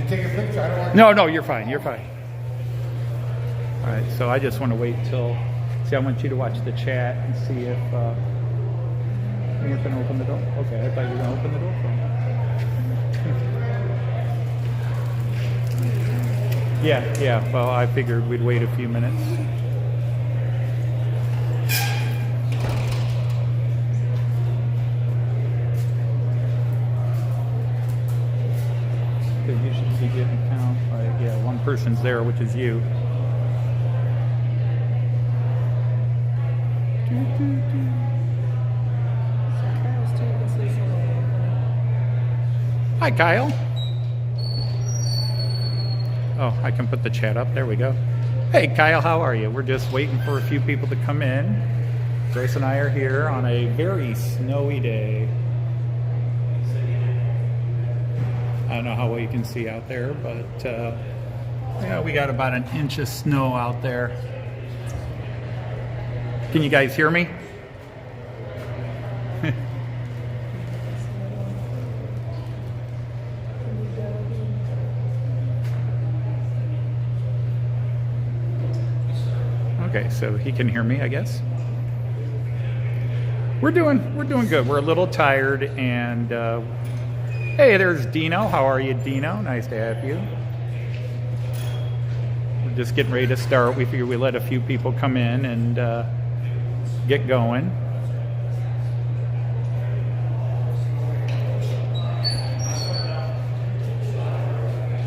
take a picture? I don't want No, you're fine. You're fine. All right, so I just want to wait till. See, I want you to watch the chat and see if you weren't going to open the door. Okay, I thought you were going to open the door for me. Yeah. Well, I figured we'd wait a few minutes. Because you should be getting count. Right? Yeah, one person's there, which is you. Hi, Kyle. Oh, I can put the chat up. There we go. Hey, Kyle, how are you? We're just waiting for a few people to come in. Joyce and I are here on a very snowy day. I don't know how well you can see out there, but yeah, we got about 1 inch of snow out there. Can you guys hear me? Okay, so he can hear me, I guess. We're doing good. We're a little tired, and hey, there's Dino. How are you, Dino? Nice to have you. We're just getting ready to start. We figure we let a few people come in and get going.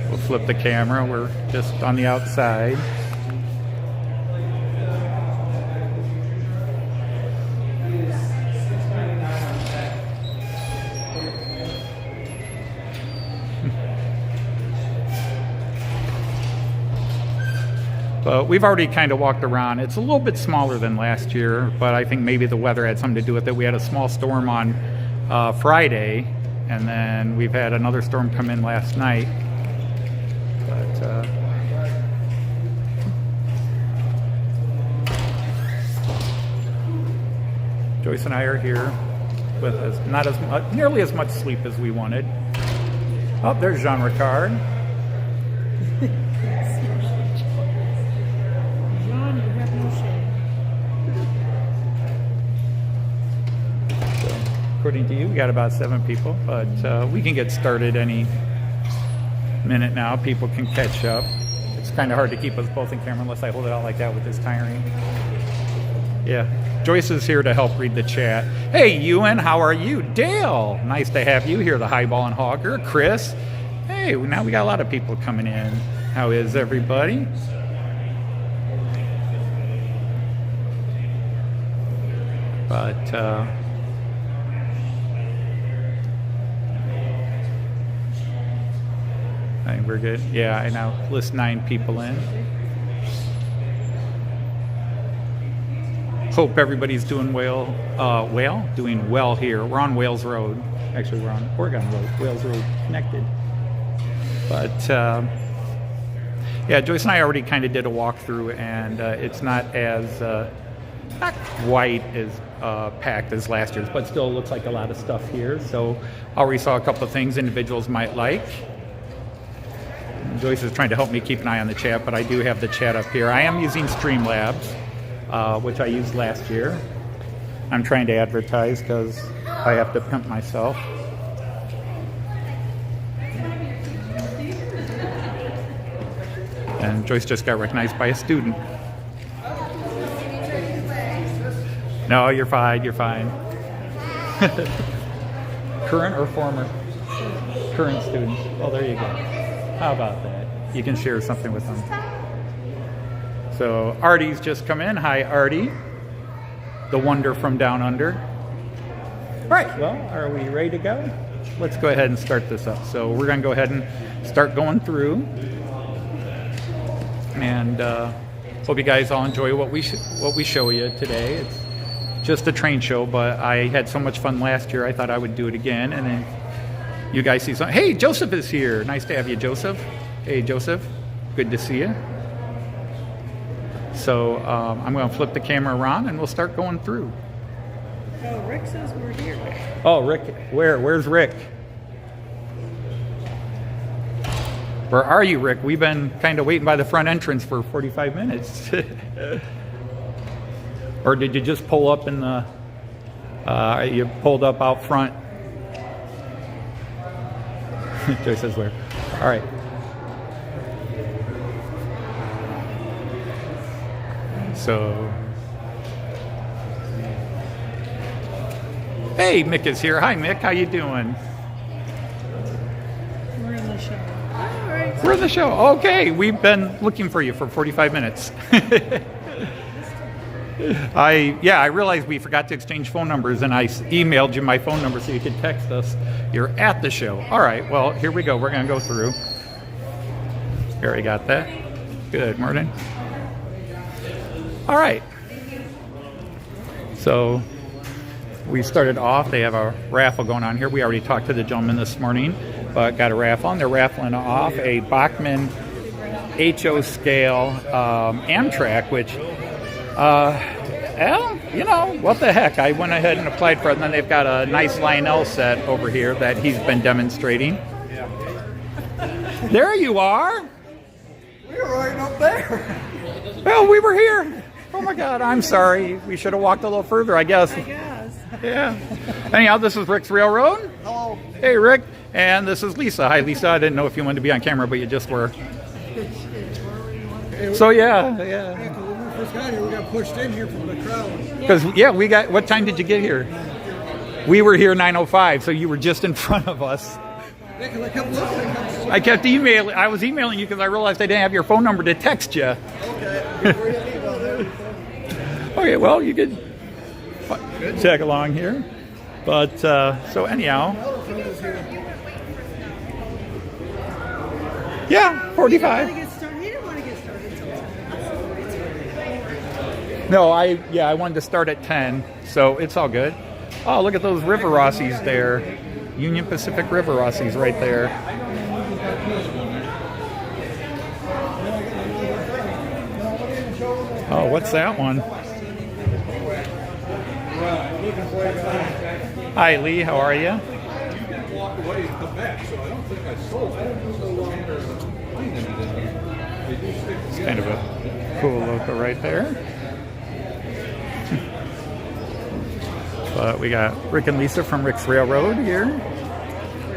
We'll flip the camera. We're just on the outside. But we've already kind of walked around. It's a little bit smaller than last year, but I think maybe the weather had something to do with it. We had a small storm on Friday, and then we've had another storm come in last night. But Joyce and I are here with not as much, nearly as much sleep as we wanted. Oh, there's Jean Ricard. According to you, we got about 7 people, but we can get started any minute now. People can catch up. It's kind of hard to keep us both in camera unless I hold it out like that, which is tiring. Yeah, Joyce is here to help read the chat. Hey, Ewan, how are you? Dale, nice to have you here, the Highball and Hogger. Chris, hey, now we got a lot of people coming in. How is everybody? But I think we're good. Yeah, I now list 9 people in. Hope everybody's doing well. Doing well here. We're on Wales Road. Actually, we're on Oregon Road. Wales Road connected. But yeah, Joyce and I already kind of did a walkthrough, and it's not as not quite as packed as last year's, but still looks like a lot of stuff here. So already saw a couple of things individuals might like. Joyce is trying to help me keep an eye on the chat, but I do have the chat up here. I am using Streamlabs, which I used last year. I'm trying to advertise because I have to pimp myself. And Joyce just got recognized by a student. No, you're fine, you're fine. Current or former? Current students. Oh, there you go. How about that? You can share something with them. So Artie's just come in. Hi, Artie. The wonder from down under. All right, well, are we ready to go? Let's go ahead and start this up. So we're going to go ahead and start going through. And hope you guys all enjoy what we show you today. It's just a train show, but I had so much fun last year, I thought I would do it again. And then you guys see something. Hey, Joseph is here. Nice to have you, Joseph. Hey, Joseph. Good to see you. So I'm going to flip the camera around and we'll start going through. Oh, Rick says we're here. Oh, Rick. Where's Rick? Where are you, Rick? We've been kind of waiting by the front entrance for 45 minutes. Or did you just pull up in the, you pulled up out front? Joyce says where? All right. So, hey, Mick is here. Hi, Mick. How you doing? We're in the show. All right. We're in the show. Okay, we've been looking for you for 45 minutes. I realized we forgot to exchange phone numbers, and I emailed you my phone number so you could text us. You're at the show. All right, well, here we go. We're going to go through. Here, I got that. Good morning. All right. So we started off. They have a raffle going on here. We already talked to the gentleman this morning, but got a raffle, and they're raffling off a Bachmann HO scale Amtrak, which well, you know, what the heck. I went ahead and applied for it, and then they've got a nice Lionel set over here that he's been demonstrating. There you are. We were right up there. Well, we were here. Oh my God, I'm sorry. We should have walked a little further, I guess. I guess. Yeah. Anyhow, this is Rick's Railroad. Hello. Hey, Rick. And this is Lisa. Hi, Lisa. I didn't know if you wanted to be on camera, but you just were. So, yeah. When we first got here, we got pushed in here from the crowd. Because, we got, what time did you get here? We were here 9:05, so you were just in front of us. Yeah, 'cause I kept looking. I kept emailing. I was emailing you because I realized I didn't have your phone number to text you. Okay, well, you could tag along here. But, so anyhow. Yeah, 45. He didn't want to get started until 10. No, I wanted to start at 10, so it's all good. Oh, look at those River Rossies there. Union Pacific River Rossies right there. Oh, what's that one? Hi, Lee. How are you? It's kind of a cool logo right there. But we got Rick and Lisa from Rick's Railroad here.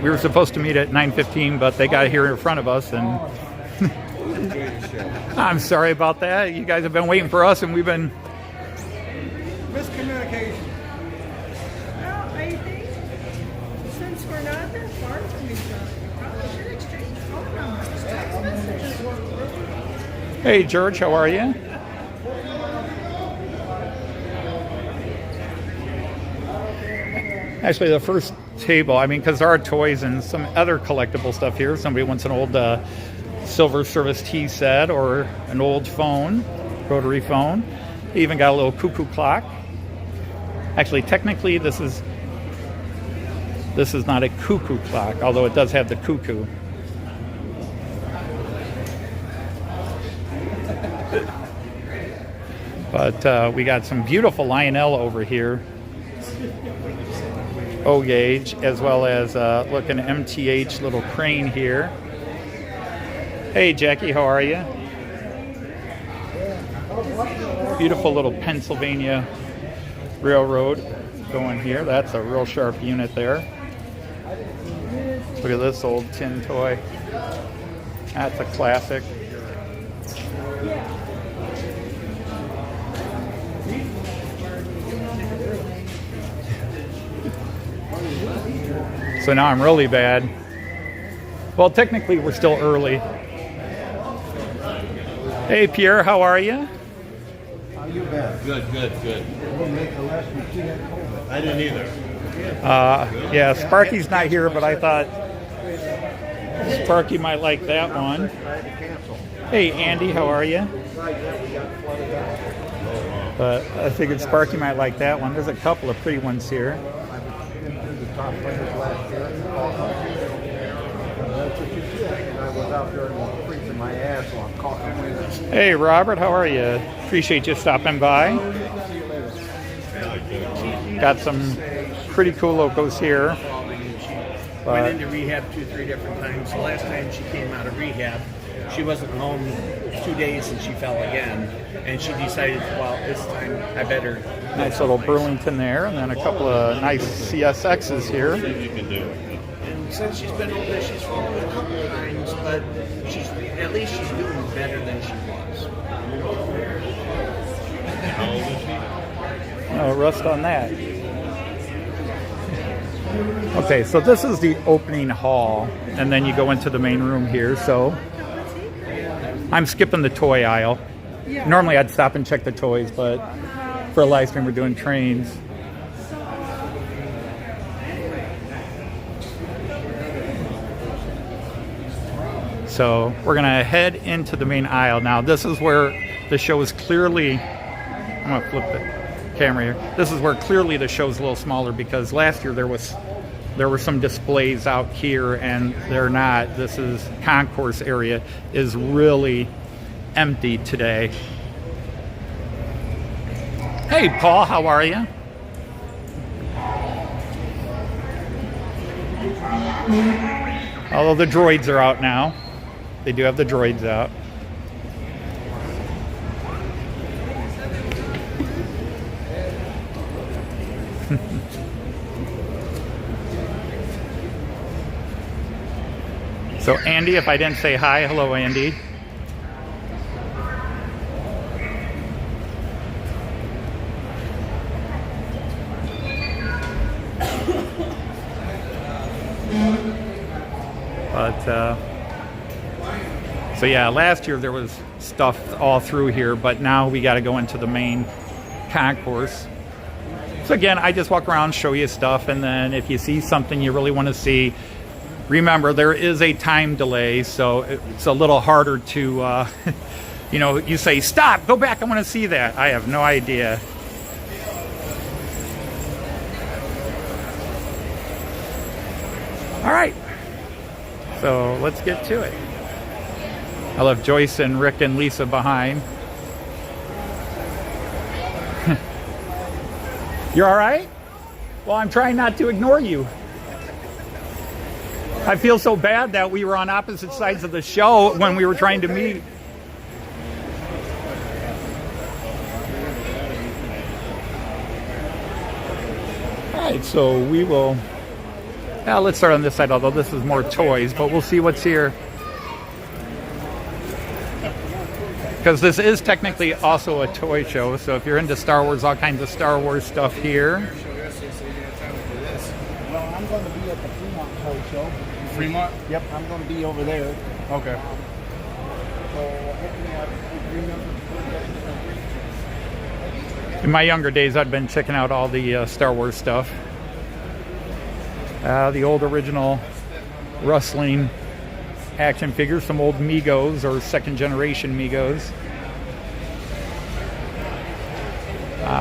We were supposed to meet at 9:15, but they got here in front of us, and I'm sorry about that. You guys have been waiting for us, and we've been... Miscommunication. Well, I think since we're not that far from each other, we probably should exchange phone numbers, text messages. Hey, George, how are you? Actually, the first table, I mean, because there are toys and some other collectible stuff here. Somebody wants an old silver service tea set or an old phone, rotary phone. They even got a little cuckoo clock. Actually, technically, this is not a cuckoo clock, although it does have the cuckoo. But we got some beautiful Lionel over here. O-gauge, as well as look, an MTH little crane here. Hey, Jackie, how are you? Beautiful little Pennsylvania Railroad going here. That's a real sharp unit there. Look at this old tin toy. That's a classic. So now I'm really bad. Well, technically we're still early. Hey, Pierre, how are you? How you been? Good. We'll make the last machine at COVID. I didn't either. Yeah, Sparky's not here, but I thought Sparky might like that one. Hey, Andy, how are you? But I figured Sparky might like that one. There's a couple of pretty ones here. The top players last year. That's what you did. I was out there freezing my ass on caught winners. Hey, Robert, how are you? Appreciate you stopping by. Got some pretty cool locos here. Went into rehab 2-3 different times. The last time she came out of rehab, she wasn't home 2 days and she fell again. And she decided, well, this time I better. Nice little Burlington there, and then a couple of nice CSXs here. And since she's been over there, she's fallen a couple of times, but at least she's doing better than she was. How old is she? No rust on that. Okay, so this is the opening hall, and then you go into the main room here. So I'm skipping the toy aisle. Normally I'd stop and check the toys, but for a live stream we're doing trains. So we're gonna head into the main aisle. Now this is where the show is clearly, I'm gonna flip the camera here. This is where clearly the show's a little smaller, because last year there were some displays out here and they're not. This is concourse area is really empty today. Hey Paul, how are you? Although the droids are out now. They do have the droids out. So Andy, if I didn't say hi, hello Andy. But so yeah, last year there was stuff all through here, but now we got to go into the main concourse. So again, I just walk around, show you stuff, and then if you see something you really want to see, remember there is a time delay, so it's a little harder to, you know, you say, stop, go back, I want to see that. I have no idea. All right, so let's get to it. I left Joyce and Rick and Lisa behind. You're all right? Well, I'm trying not to ignore you. I feel so bad that we were on opposite sides of the show when we were trying to meet. All right, so we will, let's start on this side, although this is more toys, but we'll see what's here. Because this is technically also a toy show, so if you're into Star Wars, all kinds of Star Wars stuff here. Well, I'm going to be at the Fremont Toy Show. Fremont? Yep, I'm going to be over there. Okay. In my younger days, I'd been checking out all the Star Wars stuff. The old original wrestling action figures, some old Migos or second generation Migos.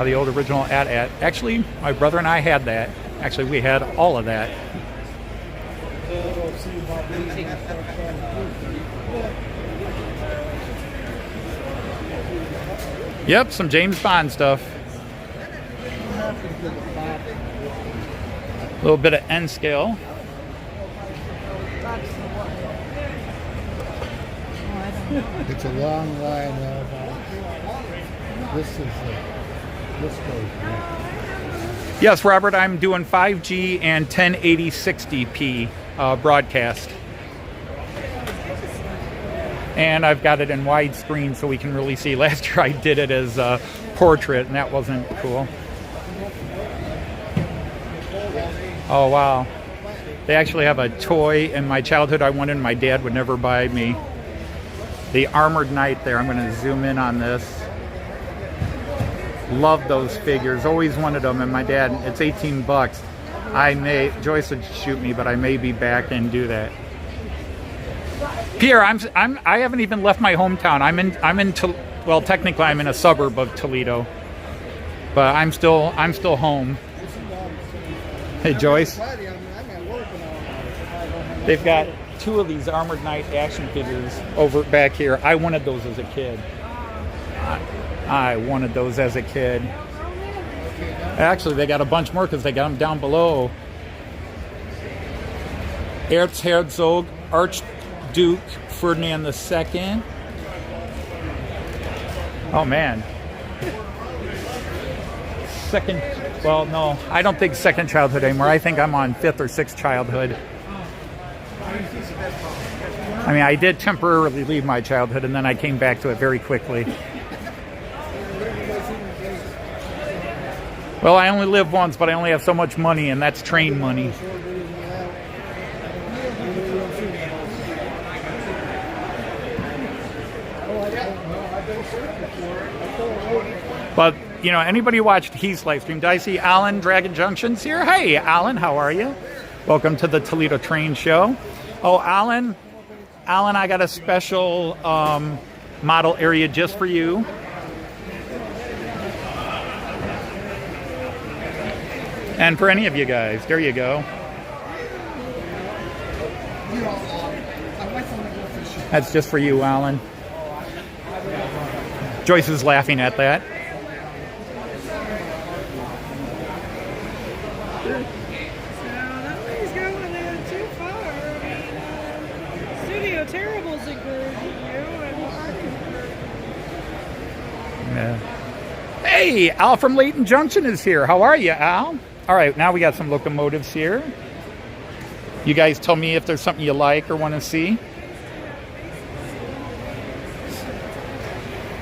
The old original AT-AT. Actually, my brother and I had that. Actually, we had all of that. Yep, some James Bond stuff. A little bit of N scale. It's a long line of this is this goes. Yes, Robert, I'm doing 5G and 1080 60p broadcast. And I've got it in widescreen so we can really see. Last year I did it as a portrait and that wasn't cool. Oh wow. They actually have a toy in my childhood I wanted and my dad would never buy me. The Armored Knight there. I'm going to zoom in on this. Love those figures. Always wanted them, and my dad, it's 18 bucks. Joyce would shoot me, but I may be back and do that. Pierre, I haven't even left my hometown. Well, technically I'm in a suburb of Toledo, but I'm still home. Hey, Joyce. They've got 2 of these Armored Knight action figures over back here. I wanted those as a kid. I wanted those as a kid. Actually, they got a bunch more because they got them down below. Erzherzog Archduke Ferdinand II. Oh man. Second, well, no, I don't think second childhood anymore. I think I'm on fifth or sixth childhood. I mean, I did temporarily leave my childhood and then I came back to it very quickly. Well, I only live once, but I only have so much money, and that's train money. But, you know, anybody who watched Heath's live stream, did I see Alan Dragon Junction's here? Hey, Alan, how are you? Welcome to the Toledo Train Show. Oh, Alan, I got a special model area just for you. And for any of you guys, there you go. That's just for you, Alan. Joyce is laughing at that. Hey, Al from Layton Junction is here. How are you, Al? All right, now we got some locomotives here. You guys tell me if there's something you like or want to see.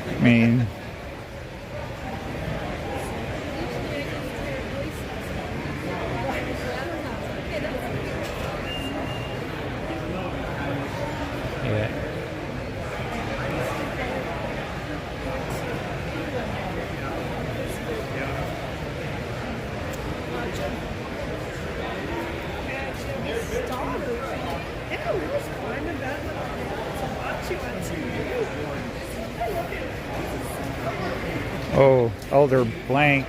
I mean, yeah. Oh, they're blank.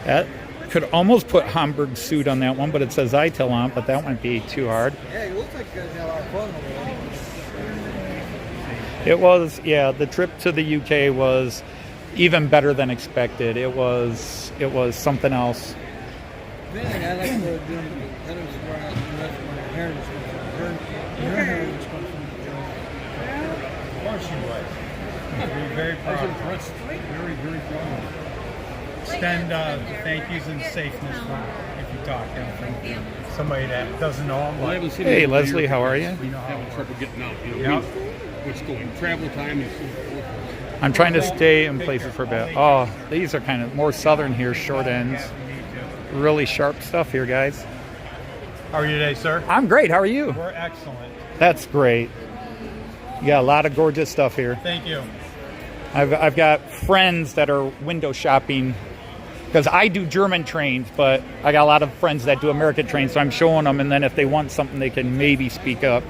That could almost put Hamburg suit on that one, but it says ITIL on it, but that might be too hard. Yeah, it looks like you guys had a lot of fun over there. It was, yeah, the trip to the UK was even better than expected. It was something else. I like doing that was where my heritage comes from. Her heritage comes from Germany. Of course she was. Very proud. Very, very proud. Extend thank yous and safeness if you talk to them from somebody that doesn't know them. Hey, Leslie, how are you? Having trouble getting out. You know, what's going travel time and so forth. I'm trying to stay in places for a bit. Oh, these are kind of more southern here, short ends. Really sharp stuff here, guys. How are you today, sir? I'm great. How are you? We're excellent. That's great. You got a lot of gorgeous stuff here. Thank you. I've got friends that are window shopping because I do German trains, but I got a lot of friends that do American trains, so I'm showing them, and then if they want something, they can maybe speak up.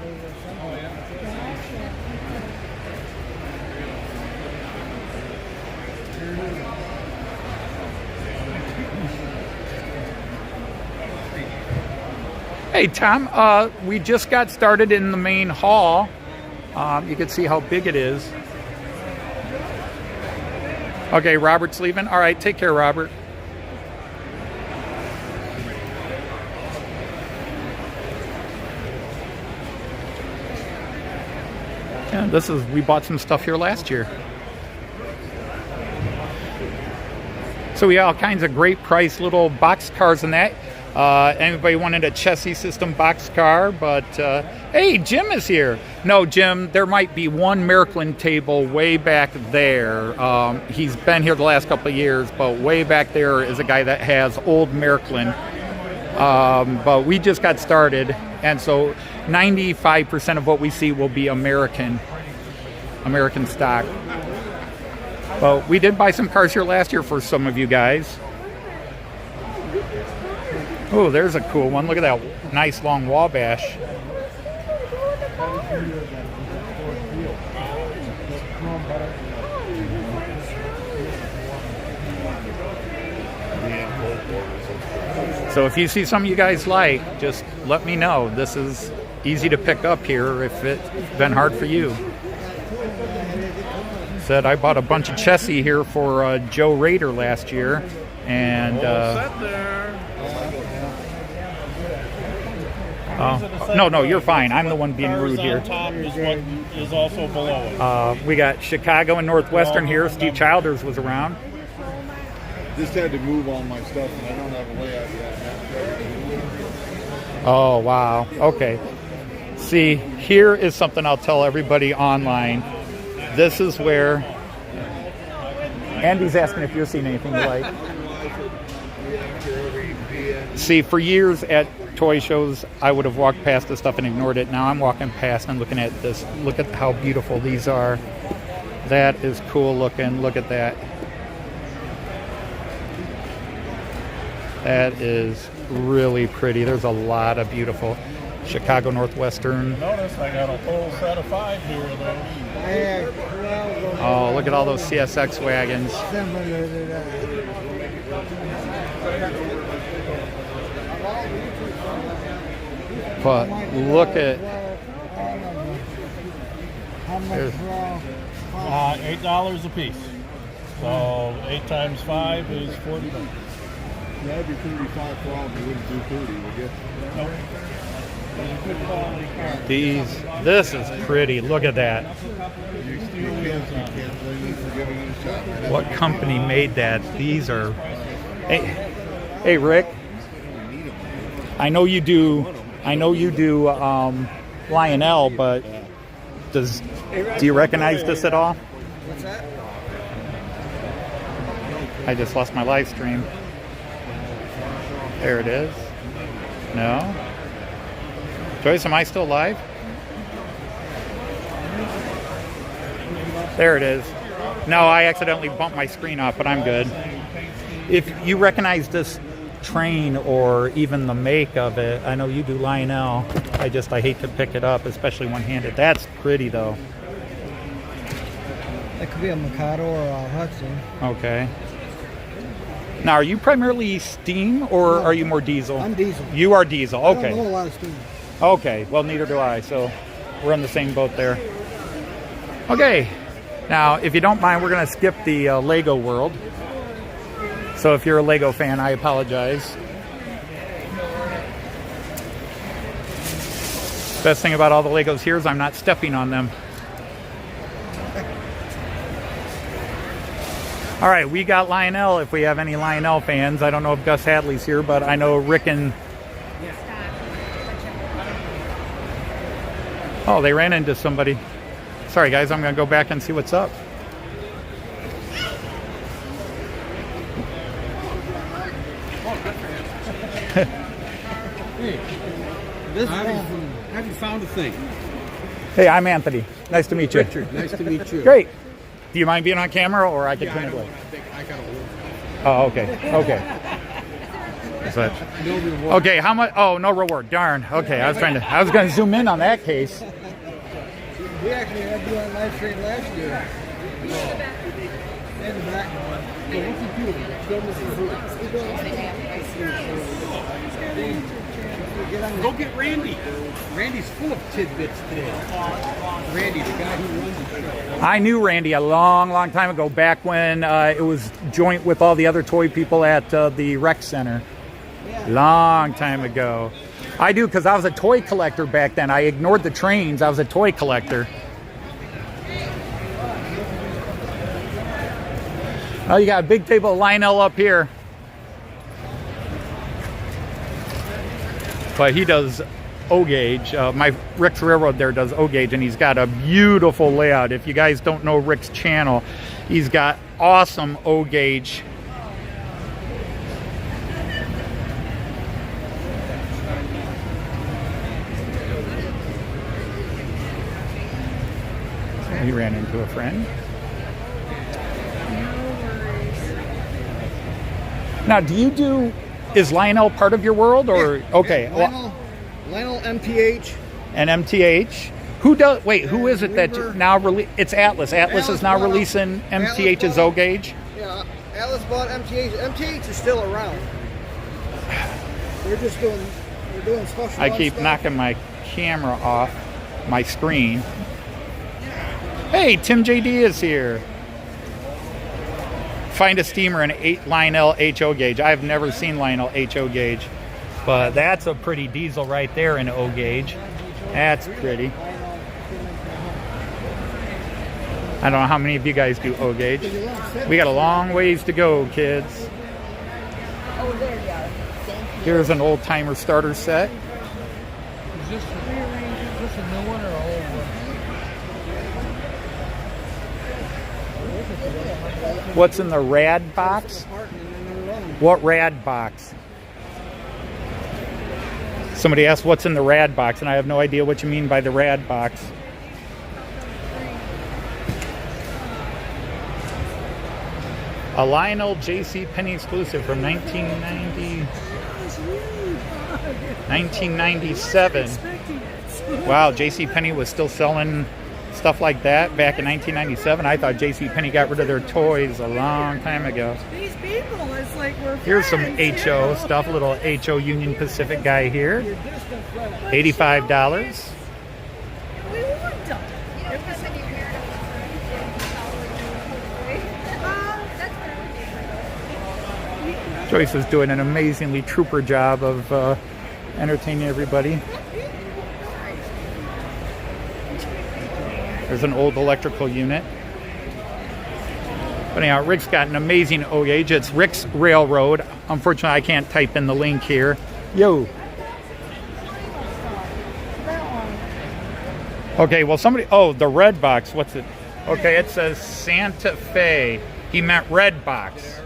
Hey, Tom, we just got started in the main hall. You can see how big it is. Okay, Robert's leaving. All right, take care, Robert. Yeah, we bought some stuff here last year. So we got all kinds of great price little box cars in that. Anybody wanted a chassis system box car, but hey, Jim is here. No, Jim, there might be one Merklin table way back there. He's been here the last couple of years, but way back there is a guy that has old Merklin. But we just got started, and so 95% of what we see will be American stock. But we did buy some cars here last year for some of you guys. Oh, there's a cool one. Look at that nice long Wabash. So if you see something you guys like, just let me know. This is easy to pick up here if it's been hard for you. Said I bought a bunch of chassis here for Joe Rader last year, and No, you're fine. I'm the one being rude here. Top is what is also below it. We got Chicago and Northwestern here. Steve Childers was around. Just had to move all my stuff, and I don't have a layout yet. Oh, wow. Okay. See, here is something I'll tell everybody online. This is where Andy's asking if you're seeing anything you like. See, for years at toy shows, I would have walked past this stuff and ignored it. Now I'm walking past and looking at this. Look at how beautiful these are. That is cool looking. Look at that. That is really pretty. There's a lot of beautiful Chicago Northwestern. Notice I got a whole set of 5 here, though. Oh, look at all those CSX wagons. Similar to that. But look at How much There's- $8 a piece. So 8 times 5 is $40. Yeah, it'd be 35 for all, but you wouldn't do 30, would you? Nope. Those are good quality cars. these. This is pretty. Look at that. You can't blame me for giving it a shot. Man. What company made that? These are. Hey, Rick. I know you do. Lionel, but do you recognize this at all? What's that? I just lost my live stream. There it is. No. Joyce, am I still live? There it is. No, I accidentally bumped my screen off, but I'm good. If you recognize this train or even the make of it, I know you do, Lionel. I hate to pick it up, especially one-handed. That's pretty, though. That could be a Mikado or a Hudson. Okay. Now, are you primarily steam or are you more diesel? I'm diesel. You are diesel. I don't know Okay. a lot of steam. Okay. Well, neither do I. So we're in the same boat there. Okay. Now, if you don't mind, we're going to skip the Lego world. So if you're a Lego fan, I apologize. Best thing about all the Legos here is I'm not stepping on them. All right, we got Lionel, if we have any Lionel fans. I don't know if Gus Hadley's here, but I know Rick and... Oh, they ran into somebody. Sorry, guys, I'm going to go back and see what's up. Have you found a thing? Hey, I'm Anthony. Nice to meet you. Richard, nice to meet you. Great. Do you mind being on camera, or I can turn it away? I got a Oh, okay. Okay. So, okay, how much? Oh, no reward. Darn. Okay, I was going to zoom in on that case. We actually had you on live stream last year. In the back. Go get Randy. Randy's full of tidbits today. Randy, the guy who runs the show. I knew Randy a long, long time ago, back when it was joint with all the other toy people at the rec center. Long time ago. I do, because I was a toy collector back then. I ignored the trains. I was a toy collector. Oh, you got a big table of Lionel up here. But he does O-Gauge. My Rick's Railroad there does O-Gauge, and he's got a beautiful layout. If you guys don't know Rick's channel, he's got awesome O-Gauge. He ran into a friend. Now, is Lionel part of your world, or okay? Lionel MTH. And MTH. Who is it that now it's Atlas. Atlas is now releasing MTH's O-Gauge. Yeah, Atlas bought MTH. MTH is still around. They're doing special. I keep knocking my camera off my screen. Hey, Tim JD is here. Find a steamer and 8 Lionel HO gauge. I've never seen Lionel HO gauge. But that's a pretty diesel right there in O gauge. That's pretty. I don't know how many of you guys do O gauge. We got a long ways to go, kids. Oh, there you are. Thank you. Here's an old timer starter set. Is this a new one or an old one? What's in the rad box? What rad box? Somebody asked what's in the rad box, and I have no idea what you mean by the rad box. A Lionel J.C. Penney exclusive from 1997. Wow, J.C. Penney was still selling stuff like that back in 1997. I thought J.C. Penney got rid of their toys a long time ago. These people, it's like we're Here's some friends, HO stuff, a little HO Union Pacific guy here. $85. We want them. Joyce is doing an amazingly trooper job of entertaining everybody. There's an old electrical unit. But anyhow, Rick's got an amazing O gauge. It's Rick's Railroad. Unfortunately, I can't type in the link here. Yo. Okay, well somebody, oh, the red box, what's it? Okay, it says Santa Fe. He meant red box.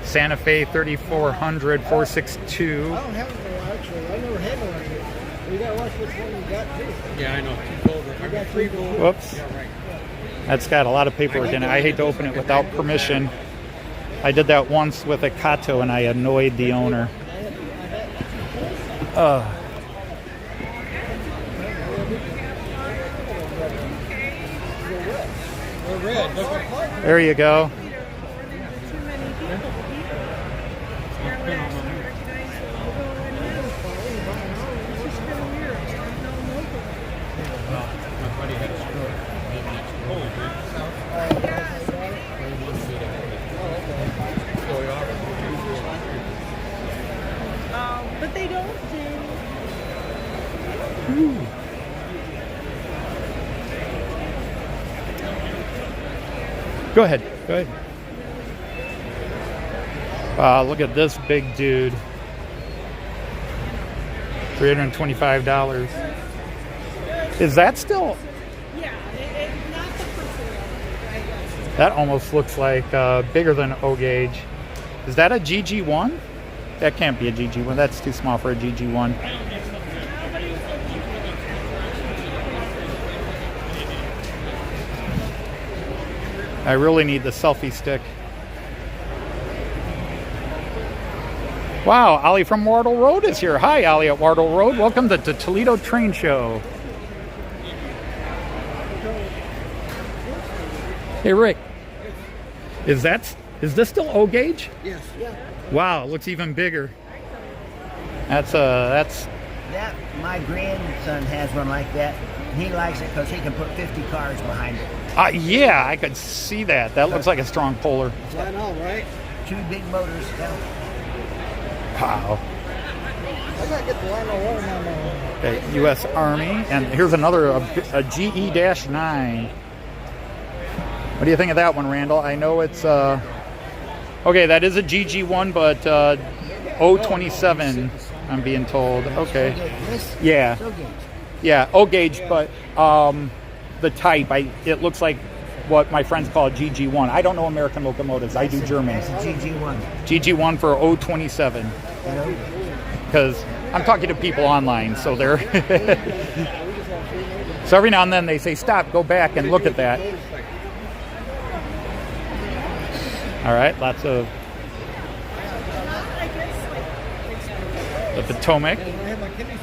Santa Fe 3400 462. I don't have it actually. I never had one like this. You gotta watch which one you got too. Yeah, I know. 2 Boulder. I got 3 Boulder. Whoops. Yeah, right. That's got a lot of paperwork in it. I hate to open it without permission. I did that once with a Kato and I annoyed the owner. They're red. There you go. My buddy had a stroke. But they don't do. Go ahead. Go ahead. Look at this big dude. $325. Is that still? Yeah, not the first one, I guess. That almost looks like bigger than O gauge. Is that a GG1? That can't be a GG1. That's too small for a GG1. I really need the selfie stick. Wow, Ollie from Wardle Road is here. Hi, Ollie at Wardle Road. Welcome to the Toledo Train Show. Hey, Rick. Is this still O gauge? Yes. Yeah. Wow, it looks even bigger. That's That my grandson has one like that. He likes it because he can put 50 cars behind it. yeah, I could see that. That looks like a strong puller. Flat out, right? 2 big motors. Yeah. Wow. I gotta get the line on one on my Okay, U.S. Army, and here's another a GE-9. What do you think of that one, Randall? I know it's okay. That is a GG1, but 027. I'm being told. Okay. Yeah. Yeah, O gauge, but the type. It looks like what my friends call a GG1. I don't know American locomotives. I do German. It's a GG1. GG1 for 027. Because I'm talking to people online, so they're so every now and then they say, "Stop, go back and look at that." All right, lots of the Potomac.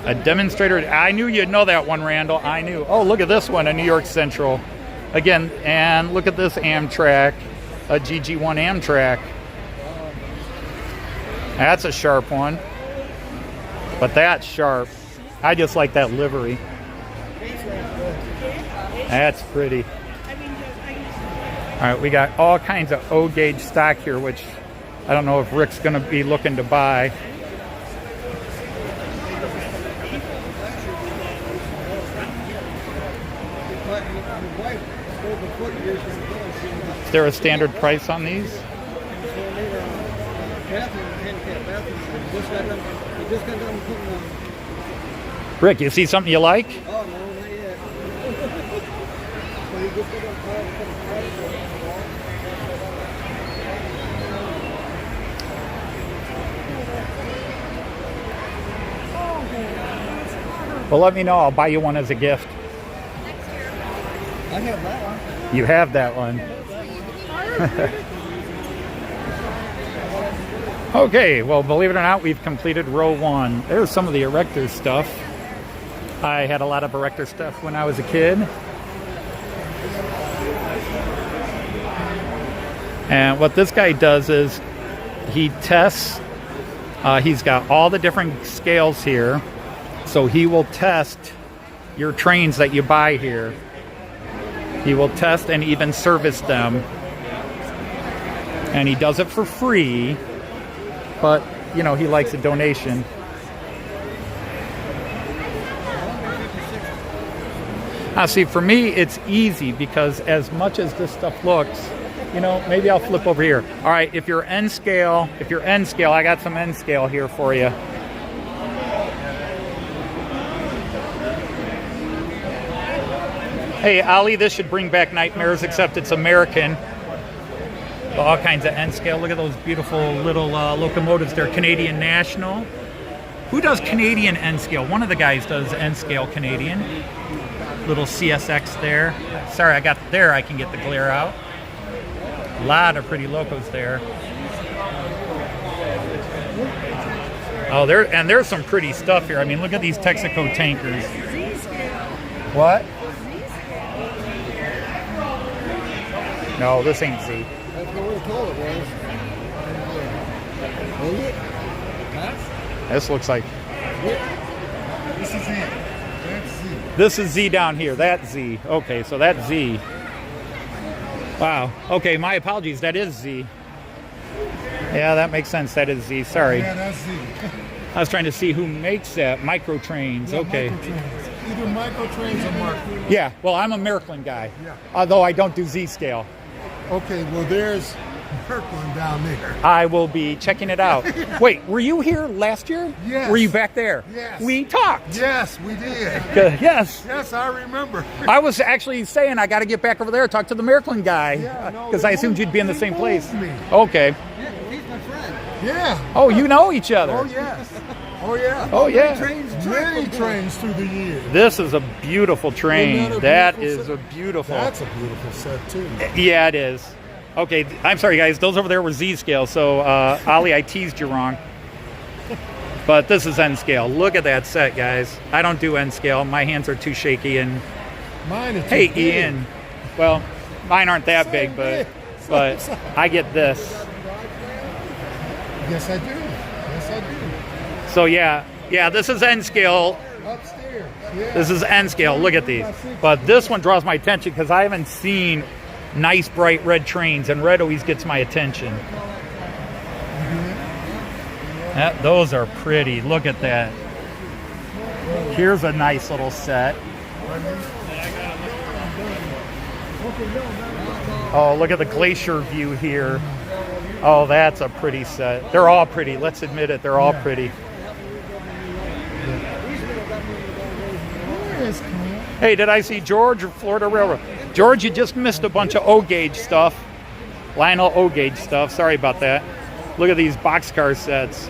A demonstrator. I knew you'd know that one, Randall. I knew. Oh, look at this one, a New York Central. Again, and look at this Amtrak, a GG1 Amtrak. That's a sharp one. But that's sharp. I just like that livery. That's pretty. All right, we got all kinds of O gauge stock here, which I don't know if Rick's going to be looking to buy. wife broke a foot years ago. Is there a standard price on these? Handicap bathroom. We just got done putting them. Rick, you see something you like? Oh, no, not yet. So we just got done putting them. Well, let me know. I'll buy you one as a gift. I have that one. You have that one. Okay, well, believe it or not, we've completed row 1. There's some of the erector stuff. I had a lot of erector stuff when I was a kid. And what this guy does is he tests. He's got all the different scales here. So he will test your trains that you buy here. He will test and even service them. And he does it for free. But, you know, he likes a donation. See, for me, it's easy because as much as this stuff looks, you know, maybe I'll flip over here. All right, if you're N scale, I got some N scale here for you. Hey, Ali, this should bring back nightmares, except it's American. All kinds of N scale. Look at those beautiful little locomotives there. Canadian National. Who does Canadian N scale? One of the guys does N scale Canadian. Little CSX there. Sorry, I got there. I can get the glare out. A lot of pretty locos there. Oh, there's some pretty stuff here. I mean, look at these Texaco tankers. What? No, this ain't Z. That's what we told it was. Is it? Huh? This looks like. This is it. That's Z. This is Z down here. That's Z. Okay, so that's Z. Wow. Okay, my apologies. That is Z. Yeah, that makes sense. That is Z. Sorry. Yeah, that's Z. I was trying to see who makes that. Micro trains. Yeah, Okay. Microtrains. Either microtrains or Mark. Yeah. Well, I'm a Merklin guy. Yeah. Although I don't do Z scale. Okay, well, there's Kirkland down there. I will be checking it out. Wait, were you here last year? Yes. Were you back there? Yes. We talked. Yes, we did. Yes. Yes, I remember. I was actually saying I got to get back over there, talk to the Merklin guy, Yeah, no, because I assumed you'd be in the same place. Me. Okay. Yeah, he's my friend. Yeah. Oh, you know each other. Oh, yes. Oh, yeah. Oh, yeah. Many trains through the years. This is a beautiful train. Isn't that That a beautiful is set? a beautiful. That's a beautiful set, too. Yeah, it is. Okay, I'm sorry, guys. Those over there were Z scale. So, Ali, I teased you wrong. But this is N scale. Look at that set, guys. I don't do N scale. My hands are too shaky. And Mine are too hey, big. Ian. Well, mine aren't that big, Same but big. I get this. Yes, I do. Yes, I do. So yeah, this is N scale. Upstairs. Yeah. This is N scale. Look at these. But this one draws my attention because I haven't seen nice bright red trains, and red always gets my attention. Those are pretty. Look at that. Here's a nice little set. Oh, look at the glacier view here. Oh, that's a pretty set. They're all pretty. Let's admit it. They're all pretty. Hey, did I see George or Florida Railroad? George, you just missed a bunch of O-gauge stuff. Lionel O-gauge stuff. Sorry about that. Look at these boxcar sets.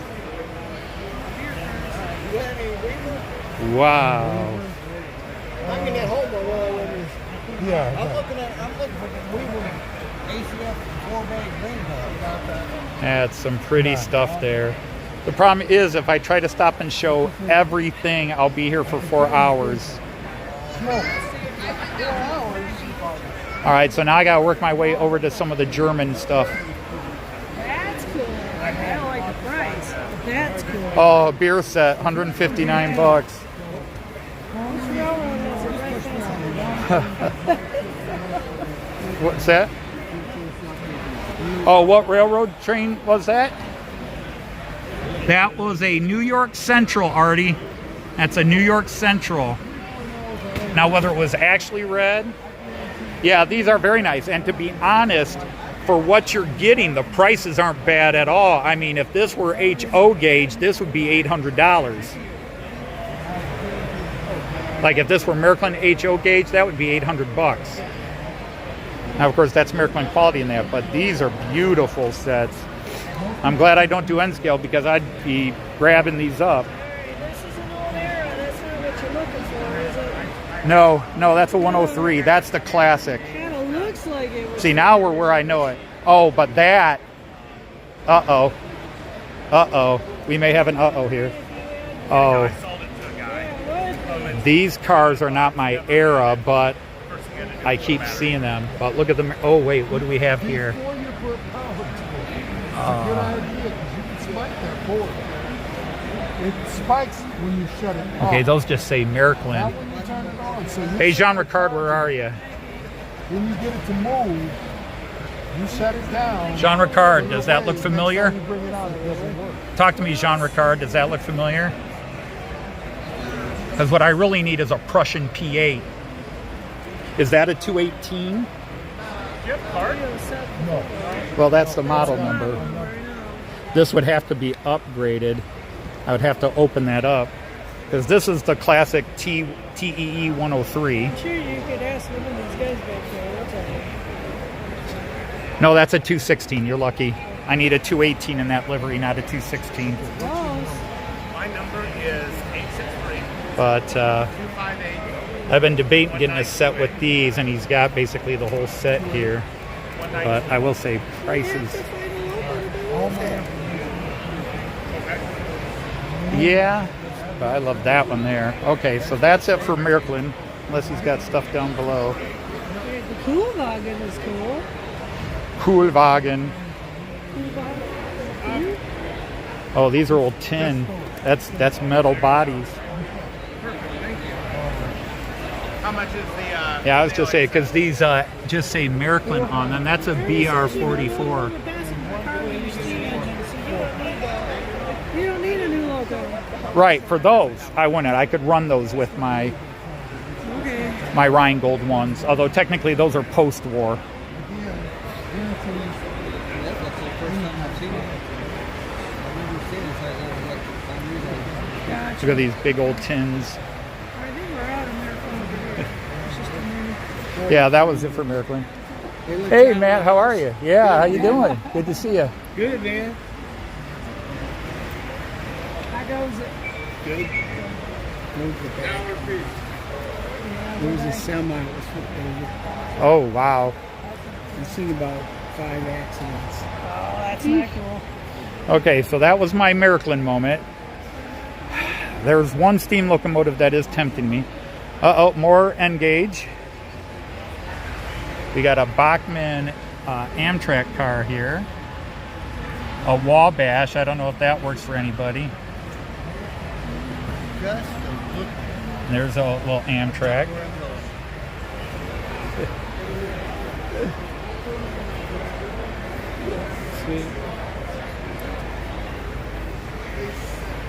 Wow. I'm in that home Yeah. I'm looking for the Weaver ACF 4-bay green hub. That's some pretty stuff there. The problem is if I try to stop and show everything, I'll be here for 4 hours. All right, so now I gotta work my way over to some of the German stuff. That's cool. I don't like the price. But that's cool. Oh, a beer set, 159 bucks. What's that? Oh, what railroad train was that? That was a New York Central, Artie. That's a New York Central. Now, whether it was actually red Yeah, these are very nice. And to be honest, for what you're getting, the prices aren't bad at all. I mean, if this were HO gauge, this would be $800. Like if this were Miraklin HO gauge, that would be $800. Now, of course, that's Miraklin quality in that, but these are beautiful sets. I'm glad I don't do N scale because I'd be grabbing these up. This is an old era. That's not what you're looking for, is it? No, that's a 103. That's the classic. Kind of looks like it was. See, now we're where I know it. Oh, but that. Uh-oh. We may have an uh-oh here. Oh. These cars are not my era, but I keep seeing them. But look at them. Oh, wait, what do we have here? It spikes when you shut it off. Okay, those just say Miraklin. Now when you turn it on, so Hey, Jean Ricard, where are you? when you get it to move, you shut it down. Jean Ricard, does that look familiar? You bring it out, it doesn't work. Talk to me, Jean Ricard. Does that look familiar? Because what I really need is a Prussian P8. Is that a 218? No. Well, that's the model number. This would have to be upgraded. I would have to open that up because this is the classic TEE 103. I'm sure you could ask one of these guys back there. That's all right. No, that's a 216. You're lucky. I need a 218 in that livery, not a 216. My number is 863 But 258. I've been debating getting a set with these, and he's got basically the whole set here. But I will say prices. Yeah, but I love that one there. Okay, so that's it for Miraklin, unless he's got stuff down below. The Koolwagen is cool. Koolwagen. Oh, these are old tin. That's metal bodies. How much is the... Yeah, I was just saying, because these just say Miraklin on them. That's a BR44. You don't need a new logo. Right, for those, I wouldn't. I could run those with my Rheingold ones, although technically those are post-war. Look at these big old tins. I think we're out of Miraklin. It's just a minute. Yeah, that was it for Miraklin. Hey, Matt, how are you? Yeah, how you doing? Good to see you. Good, man. How goes it? Good. There was a semi that was flipped over. Oh, wow. I've seen about 5 accidents. Oh, that's not cool. Okay, so that was my Miraklin moment. There's one steam locomotive that is tempting me. Uh-oh, more N-gauge. We got a Bachmann Amtrak car here. A Wabash. I don't know if that works for anybody. There's a little Amtrak.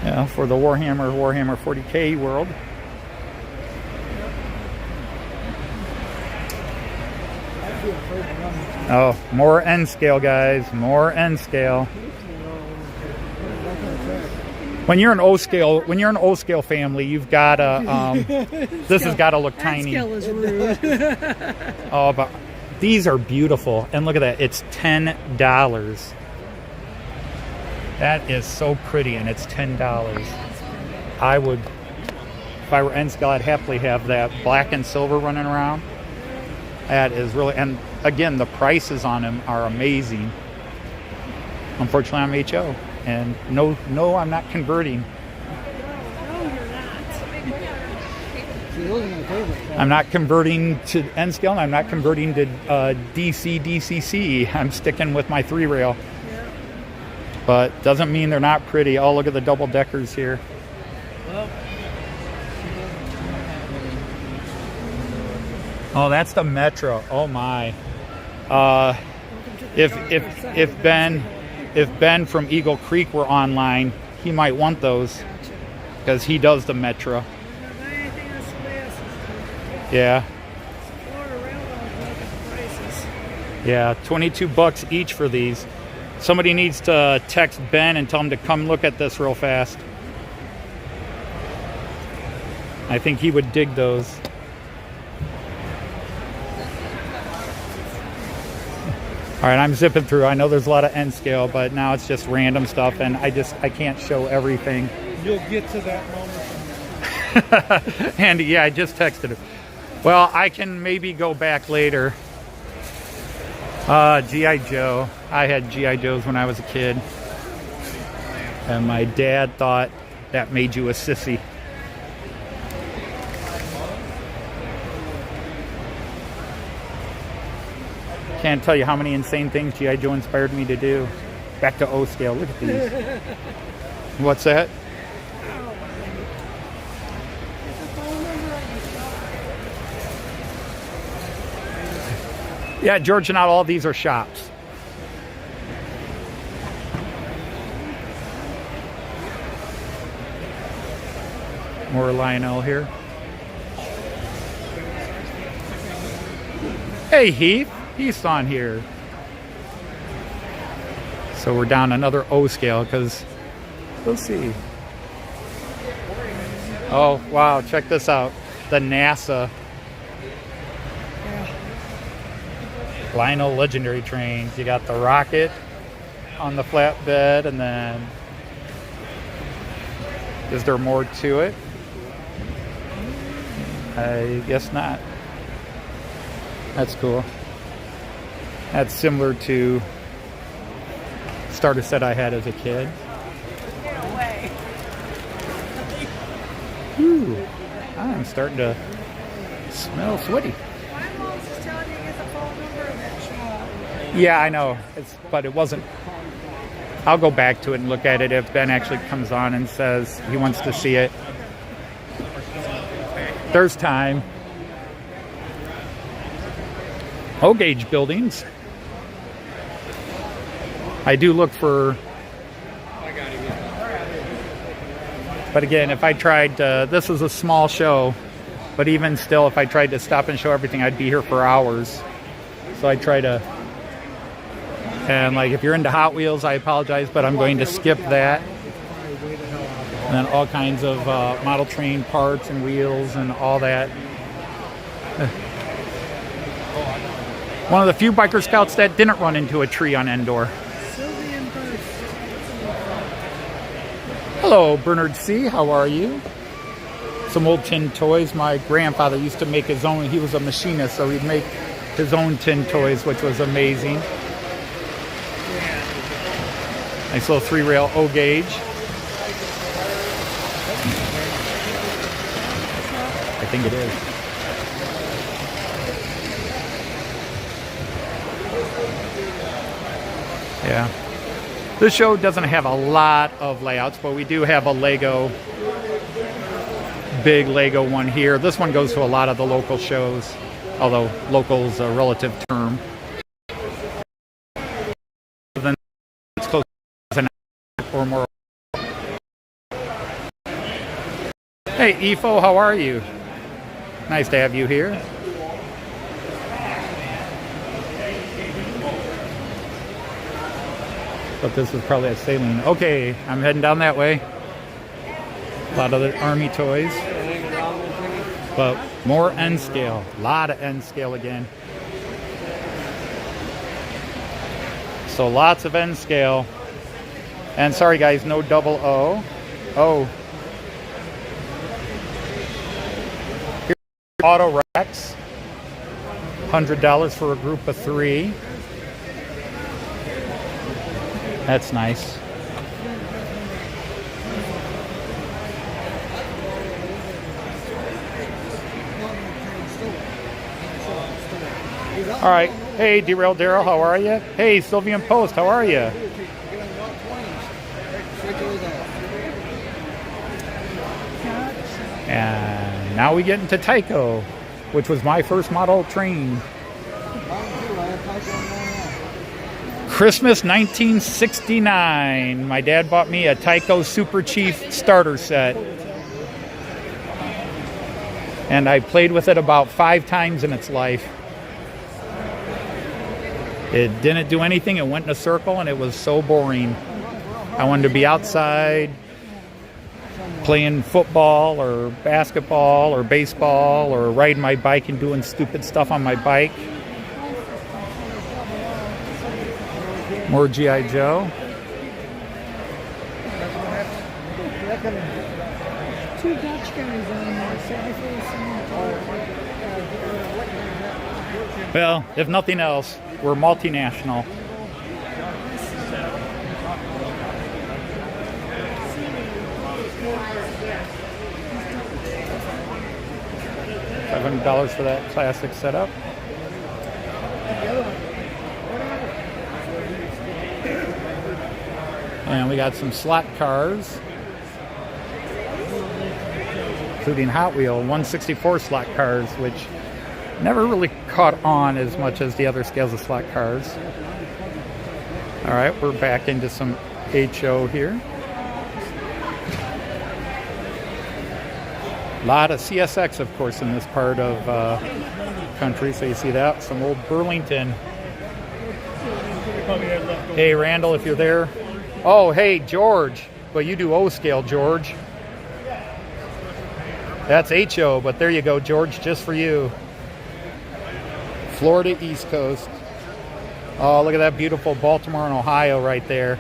Yeah, for the Warhammer 40K world. Oh, more N scale, guys. More N scale. When you're an O scale family, you've got to. This has got to look tiny. Scale is rude. Oh, but these are beautiful, and look at that. It's $10. That is so pretty, and it's $10. I would, if I were N scale, I'd happily have that black and silver running around. That is really, and again, the prices on them are amazing. Unfortunately, I'm HO, and no, I'm not converting. I'm not converting to N scale, and I'm not converting to DCC. I'm sticking with my 3-rail. But doesn't mean they're not pretty. Oh, look at the double deckers here. Oh, that's the Metro. Oh my. If Ben from Eagle Creek were online, he might want those because he does the Metro. Yeah. Yeah, 22 bucks each for these. Somebody needs to text Ben and tell him to come look at this real fast. I think he would dig those. All right, I'm zipping through. I know there's a lot of N scale, but now it's just random stuff, and I can't show everything. You'll get to that moment. Andy, yeah, I just texted him. Well, I can maybe go back later. G.I. Joe. I had G.I. Joes when I was a kid. And my dad thought that made you a sissy. Can't tell you how many insane things G.I. Joe inspired me to do. Back to O scale. Look at these. What's that? Yeah, George, not all these are shops. More Lionel here. Hey, Heath. Heath's on here. So we're down another O scale because we'll see. Oh, wow. Check this out. The NASA Lionel Legendary trains. You got the rocket on the flatbed, and then is there more to it? I guess not. That's cool. That's similar to starter set I had as a kid. Get away. Ooh, I'm starting to smell sweaty. My mom's just telling you to get the phone number of that shop. Yeah, I know. But it wasn't. I'll go back to it and look at it if Ben actually comes on and says he wants to see it. There's time. O-gauge buildings. I do look for. But again, if I tried, this is a small show, but even still, if I tried to stop and show everything, I'd be here for hours. So I try to. And like, if you're into Hot Wheels, I apologize, but I'm going to skip that. And then all kinds of model train parts and wheels and all that. One of the few biker scouts that didn't run into a tree on Endor. Hello, Bernard C. How are you? Some old tin toys. My grandfather used to make his own. He was a machinist, so he'd make his own tin toys, which was amazing. Nice little 3-rail O-gauge. I think it is. Yeah. This show doesn't have a lot of layouts, but we do have a Lego, big Lego one here. This one goes to a lot of the local shows, although local is a relative term. Then it's close to an hour or more. Hey, Efo, how are you? Nice to have you here. But this is probably a saline. Okay, I'm heading down that way. A lot of the Army toys. But more N scale. A lot of N scale again. So lots of N scale. And sorry guys, no double O. Oh. Here's Auto Rex. $100 for a group of 3. That's nice. All right. Hey, Derail Darrell, how are you? Hey, Sylvian Post, how are you? And now we get into Tyco, which was my first model train. Christmas 1969. My dad bought me a Tyco Super Chief starter set. And I played with it about 5 times in its life. It didn't do anything. It went in a circle, and it was so boring. I wanted to be outside playing football or basketball or baseball or riding my bike and doing stupid stuff on my bike. More G.I. Joe. Two Dutch guys on there, so I feel some. Well, if nothing else, we're multinational. $500 for that classic setup. And we got some slot cars, including Hot Wheel 164 slot cars, which never really caught on as much as the other scales of slot cars. All right, we're back into some HO here. A lot of CSX, of course, in this part of country, so you see that. Some old Burlington. Hey, Randall, if you're there. Oh, hey, George. Well, you do O scale, George. That's HO, but there you go, George, just for you. Florida East Coast. Oh, look at that beautiful Baltimore and Ohio right there.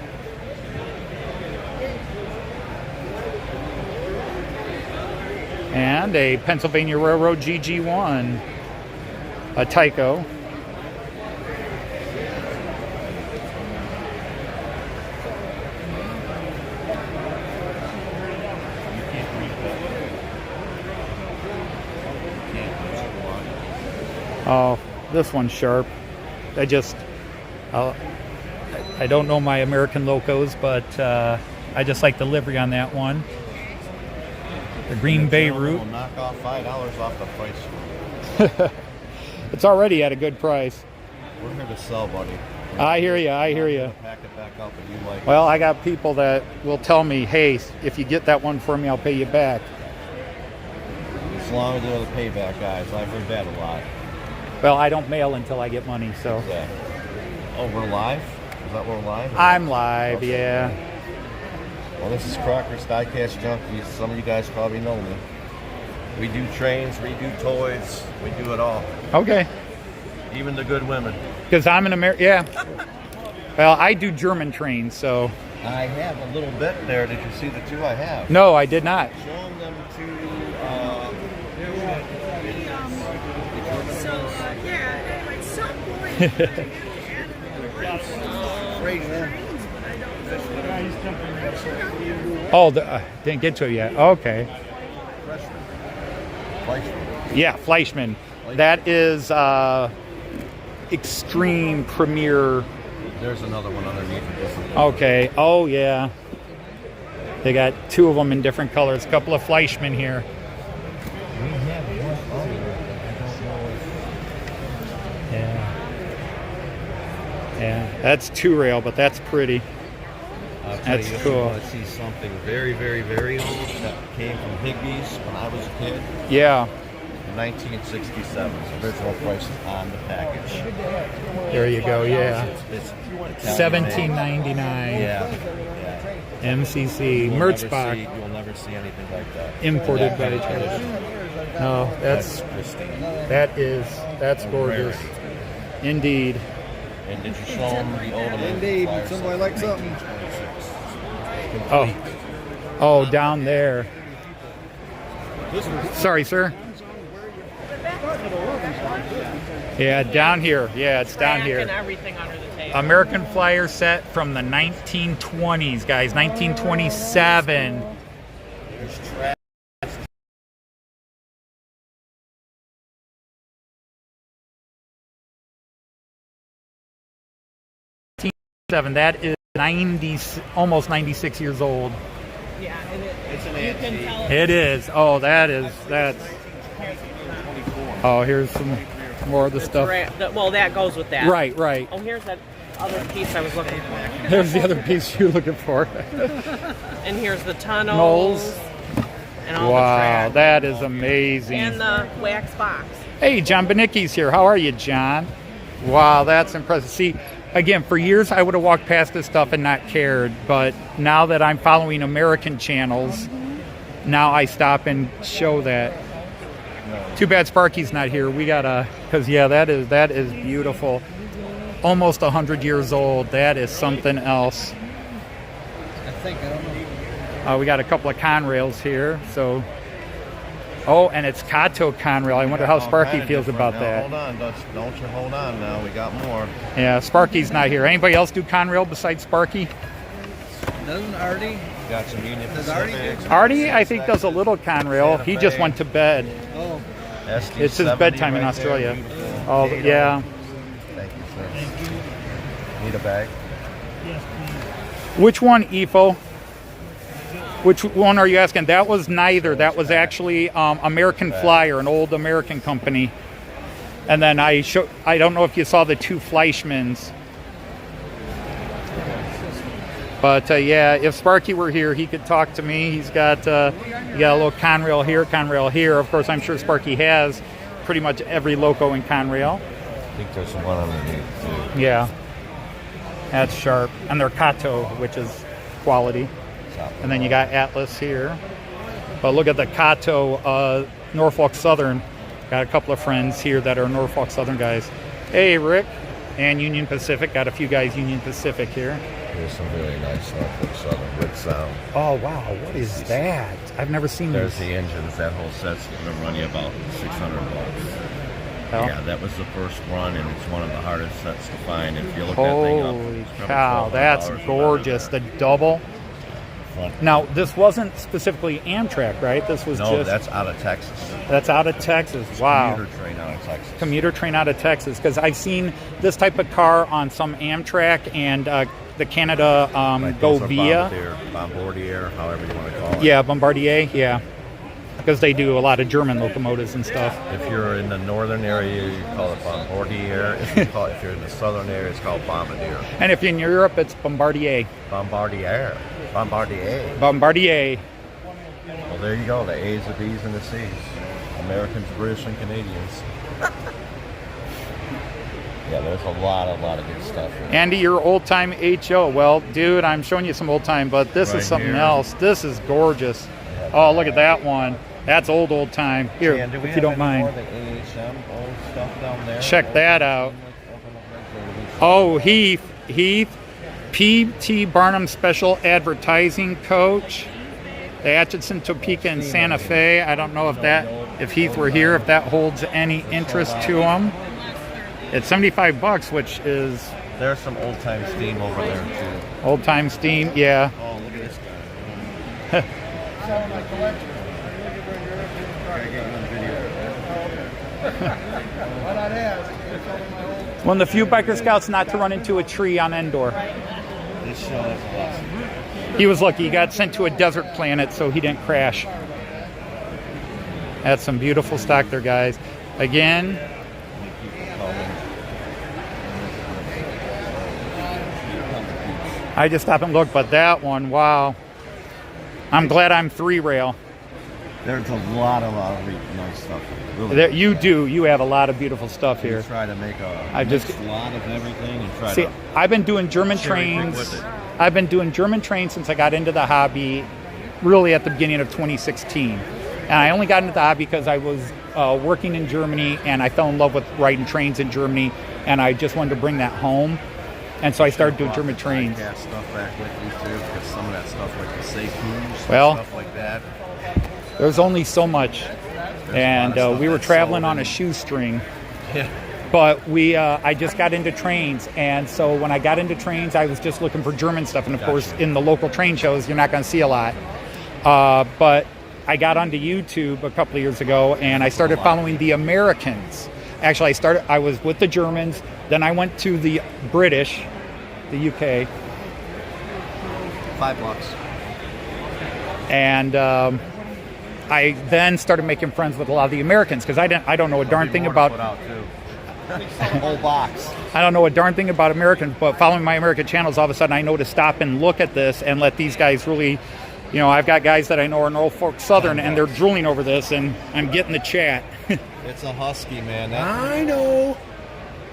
And a Pennsylvania Railroad GG1, a Tyco. Oh, this one's sharp. I don't know my American locos, but I just like the livery on that one. The Green Bay route. Will knock off $5 off the price. It's already at a good price. We're here to sell, buddy. I hear you. I hear you. Pack it back up if you like. Well, I got people that will tell me, "Hey, if you get that one for me, I'll pay you back." As long as they're the payback guys, I've heard that a lot. Well, I don't mail until I get money, so. Yeah. Oh, we're live? Is that we're live? I'm live, Okay. yeah. Well, this is Crocker's Diecast Junkies. Some of you guys probably know me. We do trains, we do toys, we do it all. Okay. Even the good women. Because I'm an American, yeah. Well, I do German trains, so. I have a little bit there. Did you see the two I have? No, I did not. Showing them to, Anyway, some point. Oh, didn't get to it yet. Okay. Fleischmann. Yeah, Fleischmann. That is Extreme Premier. There's another one underneath this. Okay. Oh, yeah. They got two of them in different colors. A couple of Fleischmann here. We have one other. I don't know if... Yeah. Yeah. That's two rail, but that's pretty. I'll tell That's you, if cool. you want to see something very, very, very old that came from Higbee's when I was a kid. Yeah. 1967. Original prices on the package. There you go. Yeah. It's $17.99. Yeah. MCC Merch box. You'll never see anything like that. Imported by China. No, that's pristine. that's gorgeous. Indeed. And did you show them the old Indeed, somebody like something. Oh, down there. Sorry, sir. Yeah, down here. Yeah, it's down here. Everything under the table. American Flyer set from the 1920s, guys. 1927. That is 90, almost 96 years old. Yeah, it's an you can tell It is. Oh, that's. Oh, here's some more of the stuff. well, that goes with that. Right. Oh, here's that other piece I was looking for. There's the other piece you're looking for. And here's the tunnels. And all the Wow, track. that is amazing. And the wax box. Hey, John Benicki's here. How are you, John? Wow, that's impressive. See, again, for years I would have walked past this stuff and not cared, but now that I'm following American channels, now I stop and show that. Too bad Sparky's not here. We gotta, because yeah, that is beautiful. Almost 100 years old. That is something else. I don't know. We got a couple of Conrails here. So, oh, and it's Kato Conrail. I wonder how Sparky feels about that. Hold on, don't you hold on now. We got more. Yeah, Sparky's not here. Anybody else do Conrail besides Sparky? Doesn't Artie? Got some Union Does Artie Pacific. do? Artie, I think, does a little Conrail. He just went to bed. Oh. It's his bedtime in Australia. Oh, yeah. Thank you, sir. Need a bag? Which one, EFO? Which one are you asking? That was neither. That was actually American Flyer, an old American company. And then I don't know if you saw the two Fleischmans. But yeah, if Sparky were here, he could talk to me. He's got a little Conrail here, Conrail here. Of course, I'm sure Sparky has pretty much every loco in Conrail. I think there's one underneath too. Yeah, that's sharp. And they're Kato, which is quality. And then you got Atlas here. But look at the Kato Norfolk Southern. Got a couple of friends here that are Norfolk Southern guys. Hey, Rick. And Union Pacific. Got a few guys Union Pacific here. There's some really nice Norfolk Southern with sound. Oh, wow. What is that? I've never seen There's this. the engines. That whole set's going to run you about $600. Oh. Yeah, that was the first run, and it's one of the hardest sets to find. If you look that Holy thing up, it's probably cow. That's $1,200 gorgeous. The double. Now, this wasn't specifically Amtrak, right? This was No, just... that's out of Texas. That's out of Texas. Wow. Commuter train out of Texas. Commuter train out of Texas. Because I've seen this type of car on some Amtrak and the Canada Go Those are Via. Bombardier, however you want to call it. Yeah, Bombardier, yeah. Because they do a lot of German locomotives and stuff. If you're in the northern area, you call it Bombardier. If you're in the southern area, it's called Bombardier. And if you're in Europe, it's Bombardier. Bombardier. Bombardier. Bombardier. Well, there you go. The A's, the B's, and the C's. Americans, British, and Canadians. Yeah, there's a lot of good stuff here. Andy, your old time HO. Well, dude, I'm showing you some old time, but this is something else. This is gorgeous. Oh, look at that one. That's old time. Here, if you don't mind. Check that out. Oh, Heath, P.T. Barnum Special Advertising Coach. The Atchison, Topeka, and Santa Fe. I don't know if Heath were here, if that holds any interest to him. It's $75, which is... There's some old-time steam over there, too. Old-time steam, yeah. Oh, look at this guy. One of the few biker scouts not to run into a tree on Endor. This show is awesome. He was lucky. He got sent to a desert planet, so he didn't crash. That's some beautiful stock there, guys. Again, I just stopped and looked, but that one, wow. I'm glad I'm 3-rail. There's a lot of nice stuff here. Really You have a lot of beautiful stuff here. We try to make a lot of everything and try to... I've been doing German trains. I've been doing German trains since I got into the hobby, really at the beginning of 2016. And I only got into the hobby because I was working in Germany, and I fell in love with riding trains in Germany, and I just wanted to bring that home. And so I started doing German trains. Stuff back with you too, because some of that stuff, like the Seikoos, stuff like that. There's only so much, and we were traveling on a shoestring. Yeah. But I just got into trains, and so when I got into trains, I was just looking for German stuff. And of course, in the local train shows, you're not going to see a lot. But I got onto YouTube a couple of years ago, and I started following the Americans. Actually, I was with the Germans, then I went to the British, the UK. $5. And I then started making friends with a lot of the Americans, because I don't know a darn thing about... whole box. I don't know a darn thing about Americans, but following my American channels, all of a sudden I know to stop and look at this and let these guys really... You know, I've got guys that I know are Norfolk Southern, and they're drooling over this, and I'm getting the chat. It's a Husky, man. I know.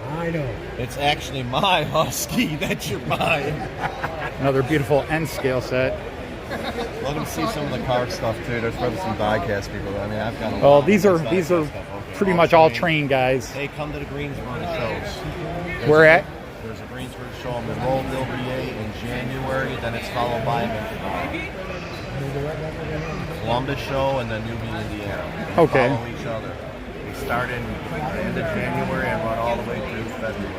I know. It's actually my Husky that you're buying. Another beautiful end scale set. Let them see some of the car stuff too. There's probably some diecast people. I mean, I've got a lot Oh, of these are diecast stuff. Okay. pretty much all trained guys. They come to the Greensboro shows. Where at? There's a Greensboro show in Monroeville, in January. Then it's followed by Columbus show and then Newby, Indiana. They Okay. follow each other. They start in the end of January and run all the way through February.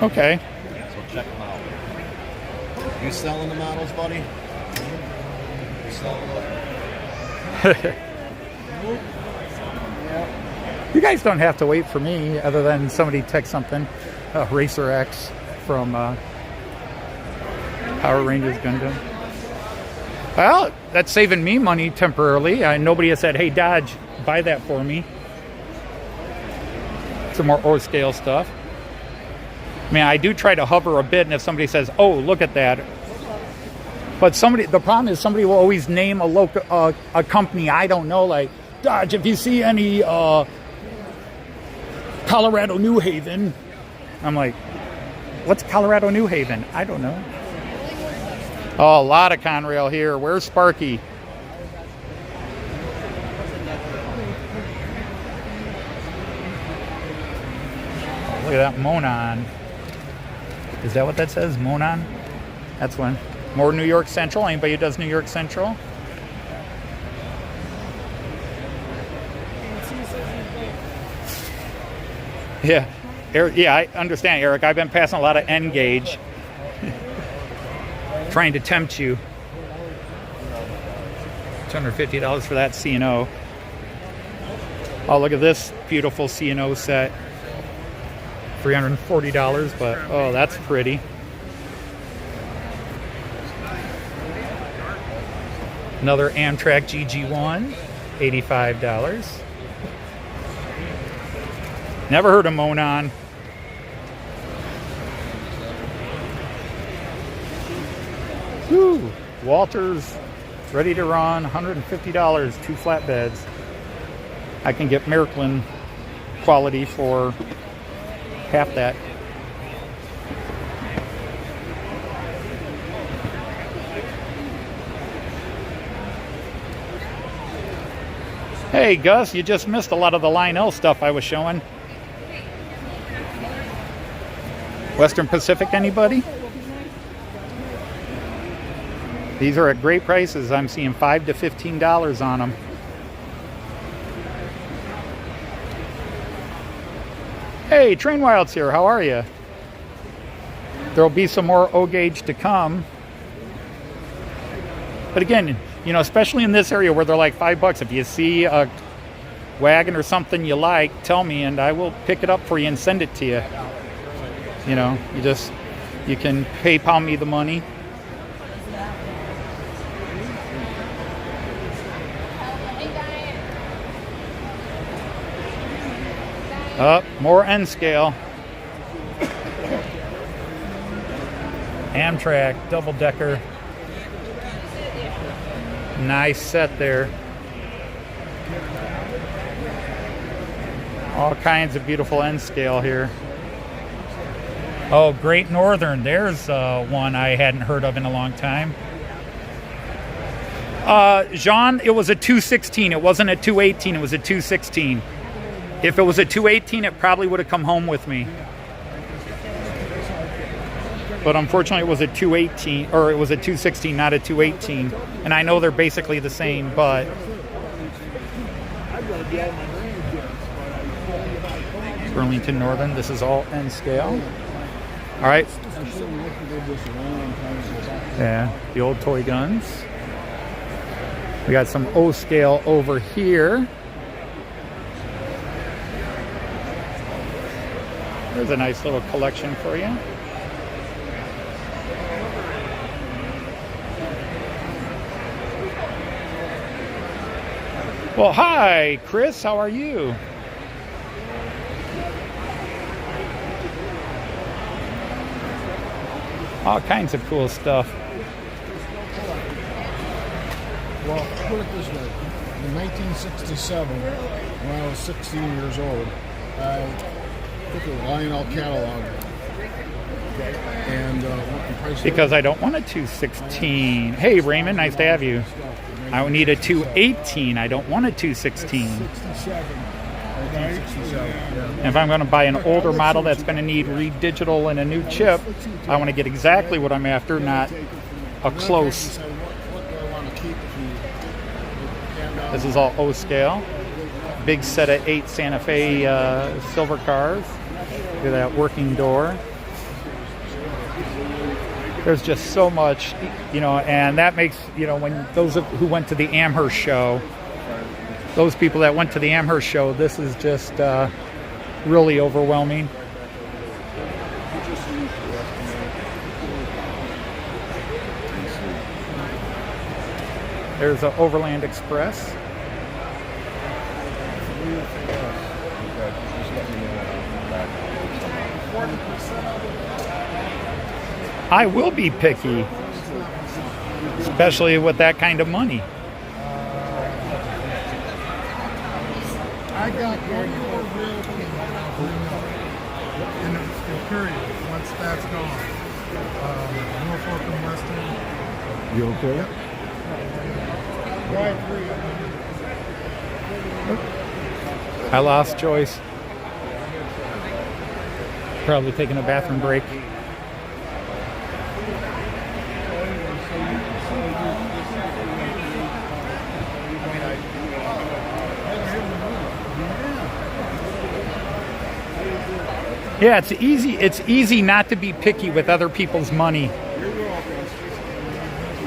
Okay. So check them out. You selling the models, buddy? You selling them? You guys don't have to wait for me, other than somebody text something. Racer X from Power Rangers Gundam. Well, that's saving me money temporarily. Nobody has said, hey, Dodge, buy that for me. Some more O-scale stuff. I mean, I do try to hover a bit, and if somebody says, oh, look at that. But the problem is somebody will always name a local, a company I don't know, like, Dodge, if you see any Colorado New Haven. I'm like, what's Colorado New Haven? I don't know. Oh, a lot of Conrail here. Where's Sparky? Oh, look at that Monon. Is that what that says? Monon? That's one. More New York Central. Anybody who does New York Central? Yeah. Eric, yeah, I understand, Eric. I've been passing a lot of N gauge. Trying to tempt you. $250 for that C&O. Oh, look at this beautiful C&O set. $340, but oh, that's pretty. Another Amtrak GG1, $85. Never heard of Monon. Woo! Walters, ready to run, $150, 2 flatbeds. I can get Miraklin quality for half that. Hey Gus, you just missed a lot of the Lionel stuff I was showing. Western Pacific, anybody? These are at great prices. I'm seeing $5 to $15 on them. Hey, Train Wild's here. How are you? There'll be some more O-gauge to come. But again, you know, especially in this area where they're like $5, if you see a wagon or something you like, tell me and I will pick it up for you and send it to you. You know, you can PayPal me the money. More N scale. Amtrak double decker. Nice set there. All kinds of beautiful N scale here. Oh, Great Northern. There's one I hadn't heard of in a long time. Jean, it was a 216. It wasn't a 218. It was a 216. If it was a 218, it probably would have come home with me. But unfortunately, it was a 218, or it was a 216, not a 218. And I know they're basically the same, but... Burlington Northern, this is all N scale. All right. Yeah, the old toy guns. We got some O scale over here. There's a nice little collection for you. Well, hi, Chris. How are you? All kinds of cool stuff. Well, put it this way. In 1967, when I was 16 years old, Look at Lionel catalog. And what the price Because I don't want a 216. Hey, Raymond, nice to have you. I would need a 218. I don't want a 216. 67. Right? 67. Yeah. If I'm going to buy an older model that's going to need redigital and a new chip, I want to get exactly what I'm after, not a close. What do I want to keep if you... This is all O scale. Big set of 8 Santa Fe silver cars. Look at that working door. There's just so much, you know, and that makes, you know, when those who went to the Amherst show, those people that went to the Amherst show, this is just really overwhelming. There's an Overland Express. I will be picky, especially with that kind of money. I got one more real in the period once that's gone. Norfolk and Western. You okay? I lost Joyce. Probably taking a bathroom break. Yeah, it's easy not to be picky with other people's money.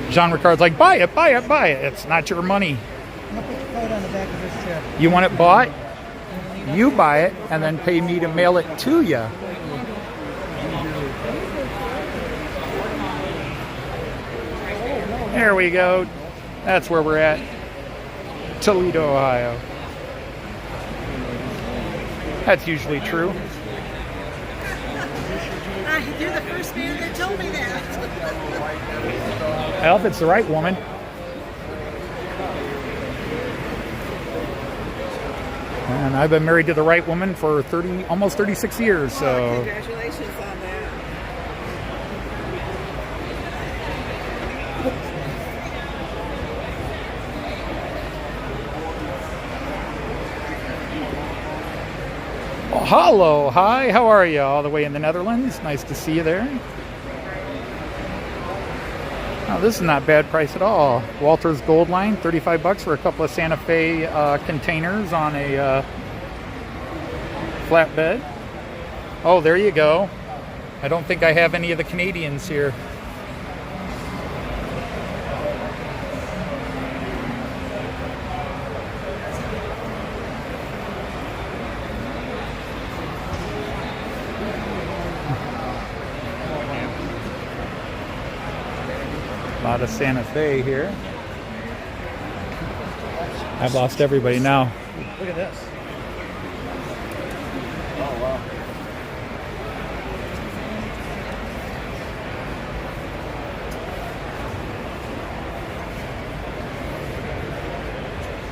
Jean Ricard's like, buy it, buy it, buy it. It's not your money. You want it bought? You buy it and then pay me to mail it to you. There we go. That's where we're at. Toledo, Ohio. That's usually true. You're the first man that told me that. Well, if it's the right woman. And I've been married to the right woman for almost 36 years, so. Oh, congratulations on that. Oh, hello, hi, how are you? All the way in the Netherlands. Nice to see you there. Oh, this is not bad price at all. Walter's Gold Line, $35 for a couple of Santa Fe containers on a flatbed. Oh, there you go. I don't think I have any of the Canadians here. A lot of Santa Fe here. I've lost everybody now. Look at this. Oh, wow.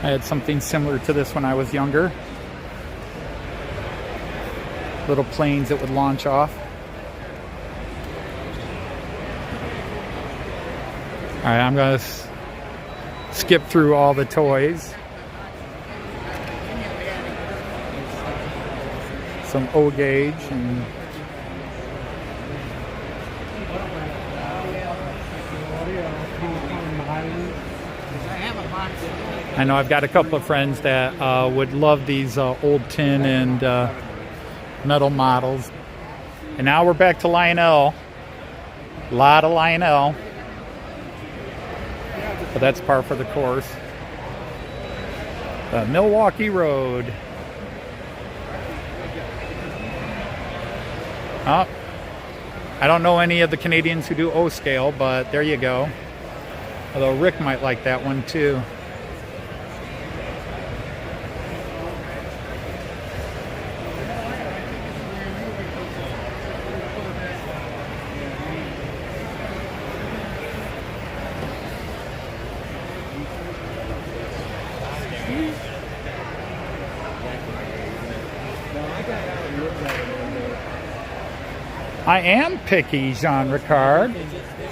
I had something similar to this when I was younger. Little planes that would launch off. All right, I'm gonna skip through all the toys. Some O-gauge and I know I've got a couple of friends that would love these old tin and metal models. And now we're back to Lionel. A lot of Lionel. But that's par for the course. Milwaukee Road. Oh, I don't know any of the Canadians who do O scale, but there you go. Although Rick might like that one too. I am picky, Jean Ricard,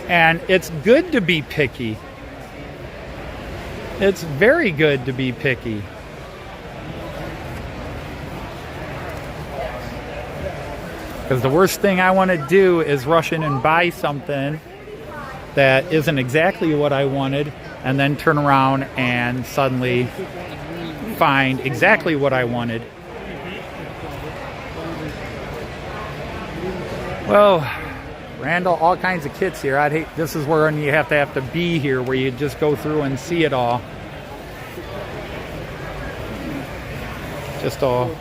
and it's good to be picky. It's very good to be picky. Because the worst thing I want to do is rush in and buy something that isn't exactly what I wanted, and then turn around and suddenly find exactly what I wanted. Well, Randall, all kinds of kits here. I'd hate, this is where you have to be here, where you just go through and see it all. Just all.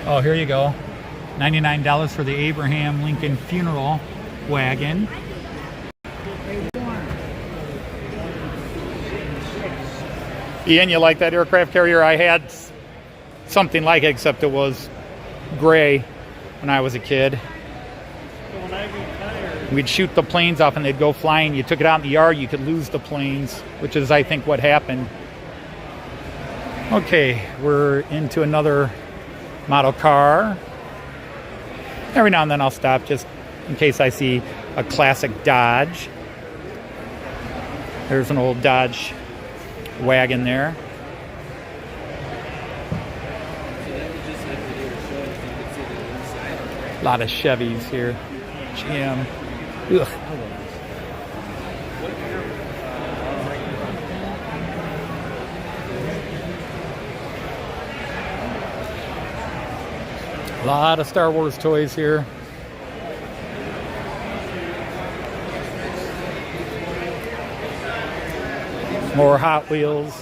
Oh, here you go. $99 for the Abraham Lincoln funeral wagon. Ian, you like that aircraft carrier? I had something like it, except it was gray when I was a kid. We'd shoot the planes off and they'd go flying. You took it out in the yard, you could lose the planes, which is, I think, what happened. Okay, we're into another model car. Every now and then I'll stop just in case I see a classic Dodge. There's an old Dodge wagon there. A lot of Chevys here. GM. Ugh. A lot of Star Wars toys here. More Hot Wheels.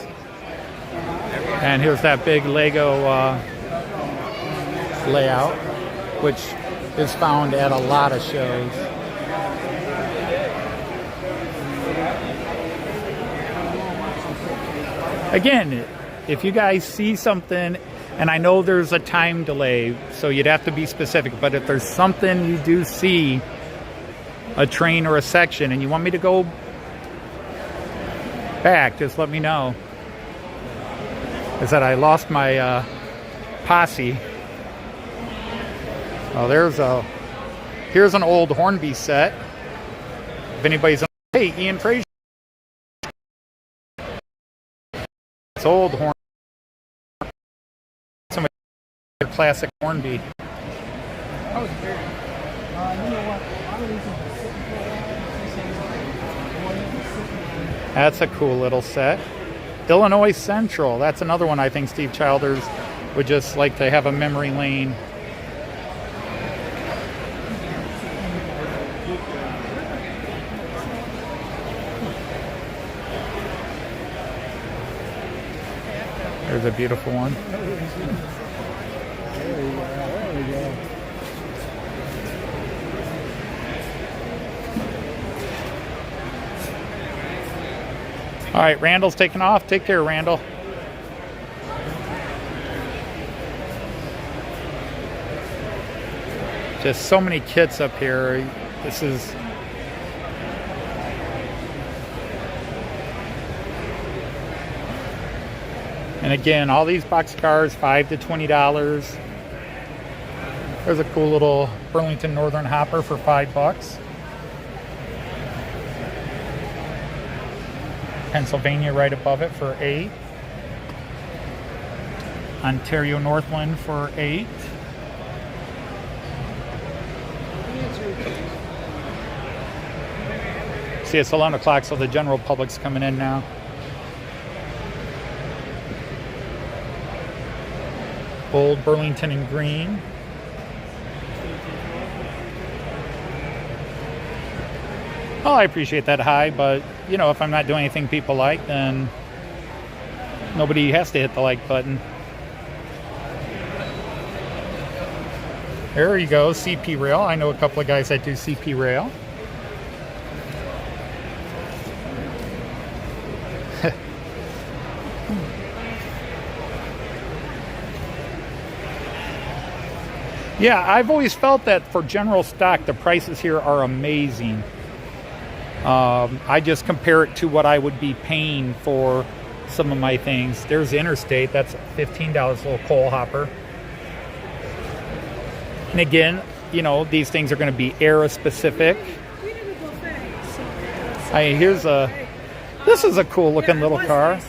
And here's that big Lego layout, which is found at a lot of shows. Again, if you guys see something, and I know there's a time delay, so you'd have to be specific, but if there's something you do see, a train or a section, and you want me to go back, just let me know. Is that I lost my posse. Oh, here's an old Hornby set. If anybody's, hey, Ian Fraser. It's old Hornby. Some classic Hornby. That's a cool little set. Illinois Central. That's another one I think Steve Childers would just like to have a memory lane. There's a beautiful one. All right, Randall's taking off. Take care, Randall. Just so many kits up here. This is... And again, all these box cars, $5 to $20. There's a cool little Burlington Northern Hopper for $5. Pennsylvania right above it for $8. Ontario Northland for $8. See, it's 11 o'clock, so the general public's coming in now. Old Burlington in green. Oh, I appreciate that high, but you know, if I'm not doing anything people like, then nobody has to hit the like button. There you go, CP Rail. I know a couple of guys that do CP Rail. Yeah, I've always felt that for general stock, the prices here are amazing. I just compare it to what I would be paying for some of my things. There's Interstate. That's $15 little coal hopper. And again, you know, these things are going to be era specific. Here's this is a cool looking little car.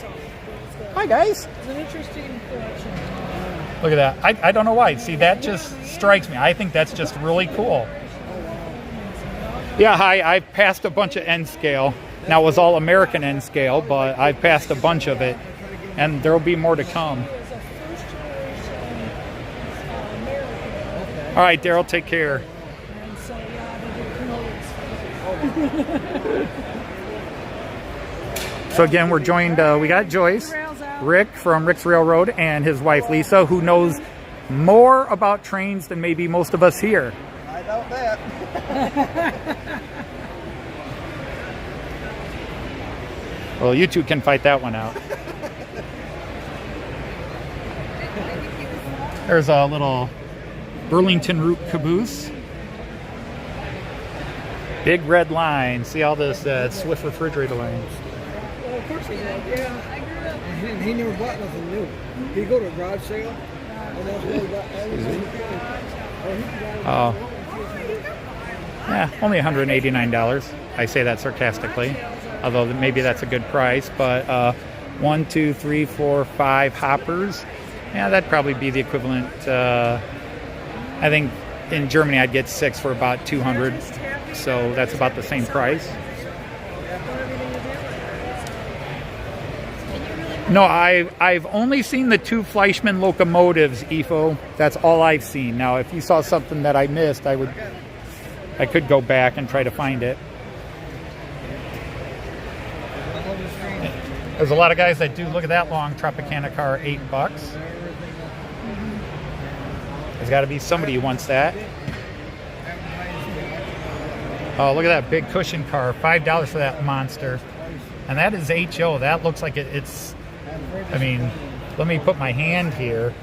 Hi guys. It's an interesting collection. Look at that. I don't know why. See, that just strikes me. I think that's just really cool. Yeah, hi. I've passed a bunch of N scale. Now it was all American N scale, but I've passed a bunch of it, and there will be more to come. All right, Daryl, take care. So again, we're joined, we got Joyce, Rick from Rick's Railroad, and his wife Lisa, who knows more about trains than maybe most of us here. I doubt that. Well, you two can fight that one out. There's a little Burlington route caboose. Big red line. See all this Swift refrigerator lines. Well, of course he did. Yeah. He never bought nothing new. He'd go to a garage sale, and that's what he got everything. Oh. Yeah, only $189. I say that sarcastically, although maybe that's a good price. But 1, 2, 3, 4, 5 hoppers. Yeah, that'd probably be the equivalent. I think in Germany I'd get 6 for about 200. So that's about the same price. No, I've only seen the 2 Fleischmann locomotives, EFO. That's all I've seen. Now, if you saw something that I missed, I could go back and try to find it. There's a lot of guys that do. Look at that long Tropicana car, $8. There's got to be somebody who wants that. Oh, look at that big cushion car, $5 for that monster. And that is HO. That looks like it's, I mean, let me put my hand here.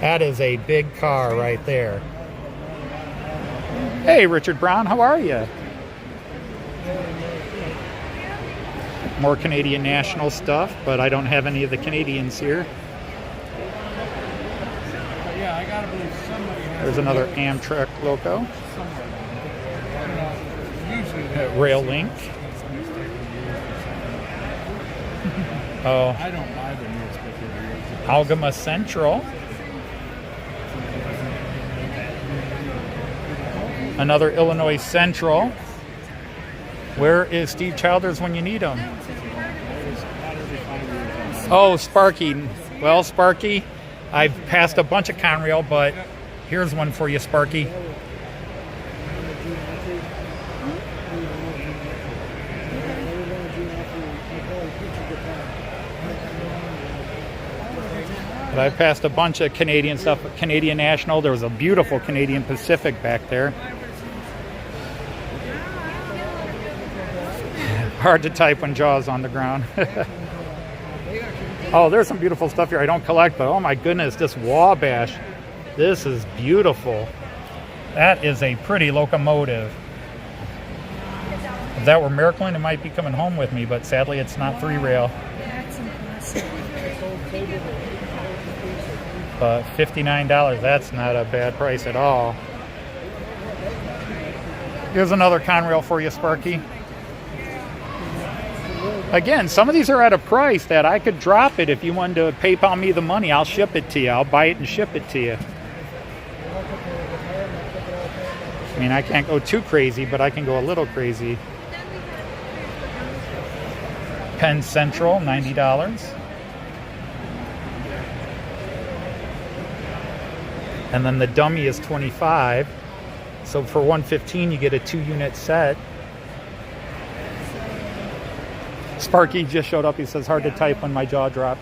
That is a big car right there. Hey, Richard Brown, how are you? More Canadian National stuff, but I don't have any of the Canadians here. Yeah, I gotta believe somebody has. There's another Amtrak loco. Rail Link. Oh. I don't buy the newspaper. Algoma Central. Another Illinois Central. Where is Steve Childers when you need him? Oh, Sparky. Well, Sparky, I've passed a bunch of Conrail, but here's one for you, Sparky. But I passed a bunch of Canadian stuff. Canadian National. There was a beautiful Canadian Pacific back there. Hard to type when Jaw's on the ground. Oh, there's some beautiful stuff here I don't collect, but oh my goodness, this Wabash. This is beautiful. That is a pretty locomotive. If that were Maryland, it might be coming home with me, but sadly it's not 3-rail. But $59, that's not a bad price at all. Here's another Conrail for you, Sparky. Again, some of these are at a price that I could drop it. If you wanted to PayPal me the money, I'll ship it to you. I'll buy it and ship it to you. I mean, I can't go too crazy, but I can go a little crazy. Penn Central, $90. And then the dummy is $25. So for $115, you get a 2-unit set. Sparky just showed up. He says, hard to type when my jaw dropped.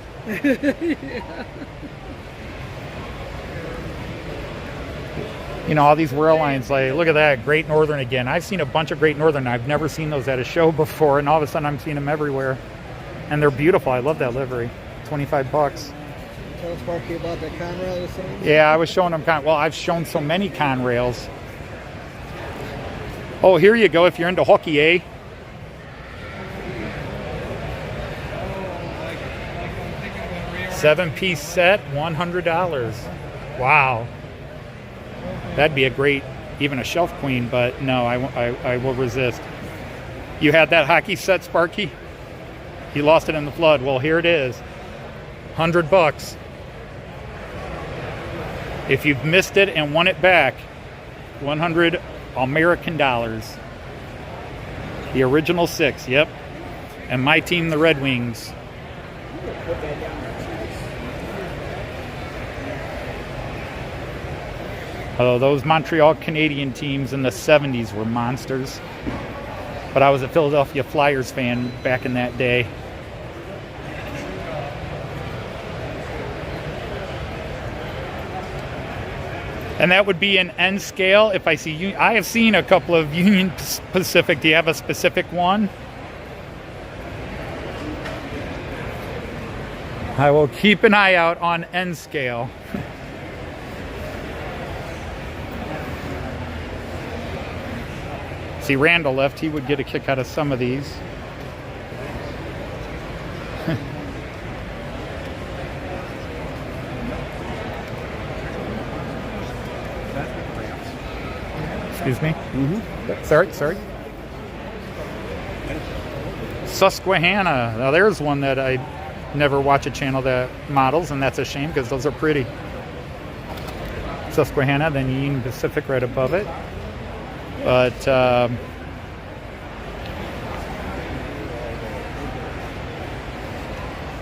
You know, all these rail lines, like, look at that, Great Northern again. I've seen a bunch of Great Northern. I've never seen those at a show before, and all of a sudden I'm seeing them everywhere. And they're beautiful. I love that livery. $25. Tell Sparky about that Conrail you're saying? Yeah, I was showing them. Well, I've shown so many Conrails. Oh, here you go. If you're into hockey, eh? 7-piece set, $100. Wow. That'd be a great, even a shelf queen, but no, I will resist. You had that hockey set, Sparky? You lost it in the flood. Well, here it is. $100. If you've missed it and won it back, 100 American dollars. The original 6, yep. And my team, the Red Wings. Oh, those Montreal Canadian teams in the 70s were monsters. But I was a Philadelphia Flyers fan back in that day. And that would be an N scale. If I see, I have seen a couple of Union Pacific. Do you have a specific one? I will keep an eye out on N scale. See, Randall left. He would get a kick out of some of these. Excuse me? Mm-hmm. Sorry. Susquehanna. Now there's one that I never watch a channel that models, and that's a shame because those are pretty. Susquehanna, then Union Pacific right above it. But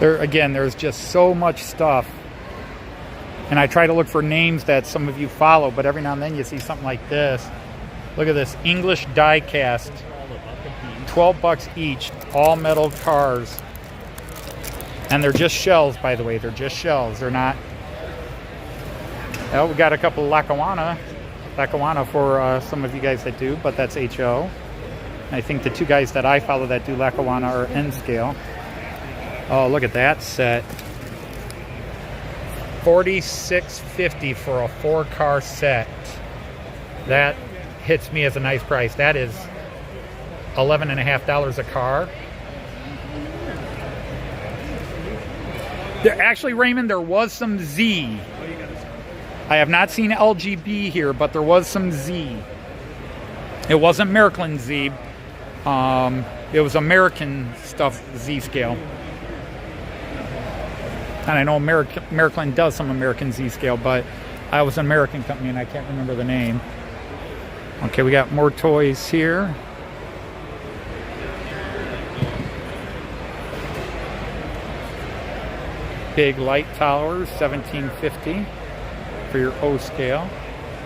there's just so much stuff. And I try to look for names that some of you follow, but every now and then you see something like this. Look at this, English die cast, $12 each, all metal cars. And they're just shells, by the way, they're just shells, they're not. Well, we got a couple of Lackawanna for some of you guys that do, but that's HO. I think the two guys that I follow that do Lackawanna are N scale. Oh, look at that set. $46.50 for a 4-car set. That hits me as a nice price. That is $11.50 a car. Actually, Raymond, there was some Z. I have not seen LGB here, but there was some Z. It wasn't American Z. It was American stuff, Z scale. And I know American does some American Z scale, but I was an American company and I can't remember the name. Okay, we got more toys here. Big light towers, $17.50 for your O scale.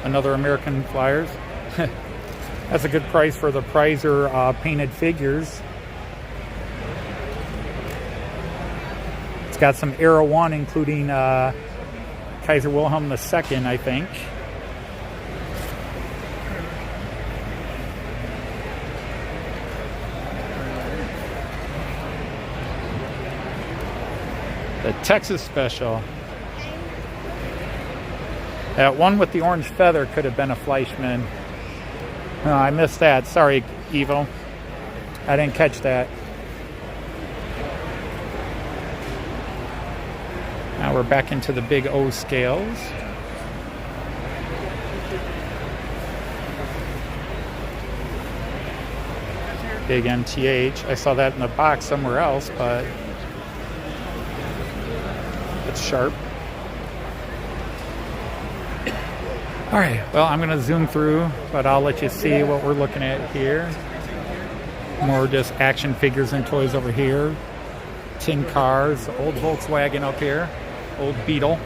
Another American Flyers. That's a good price for the Prizer painted figures. It's got some Era 1, including Kaiser Wilhelm II, I think. The Texas Special. That one with the orange feather could have been a Fleischmann. Oh, I missed that. Sorry, Evo. I didn't catch that. Now we're back into the big O scales. Big NTH. I saw that in the box somewhere else, but it's sharp. All right, well, I'm going to zoom through, but I'll let you see what we're looking at here. More just action figures and toys over here. Tin cars, old Volkswagen up here, old Beetle.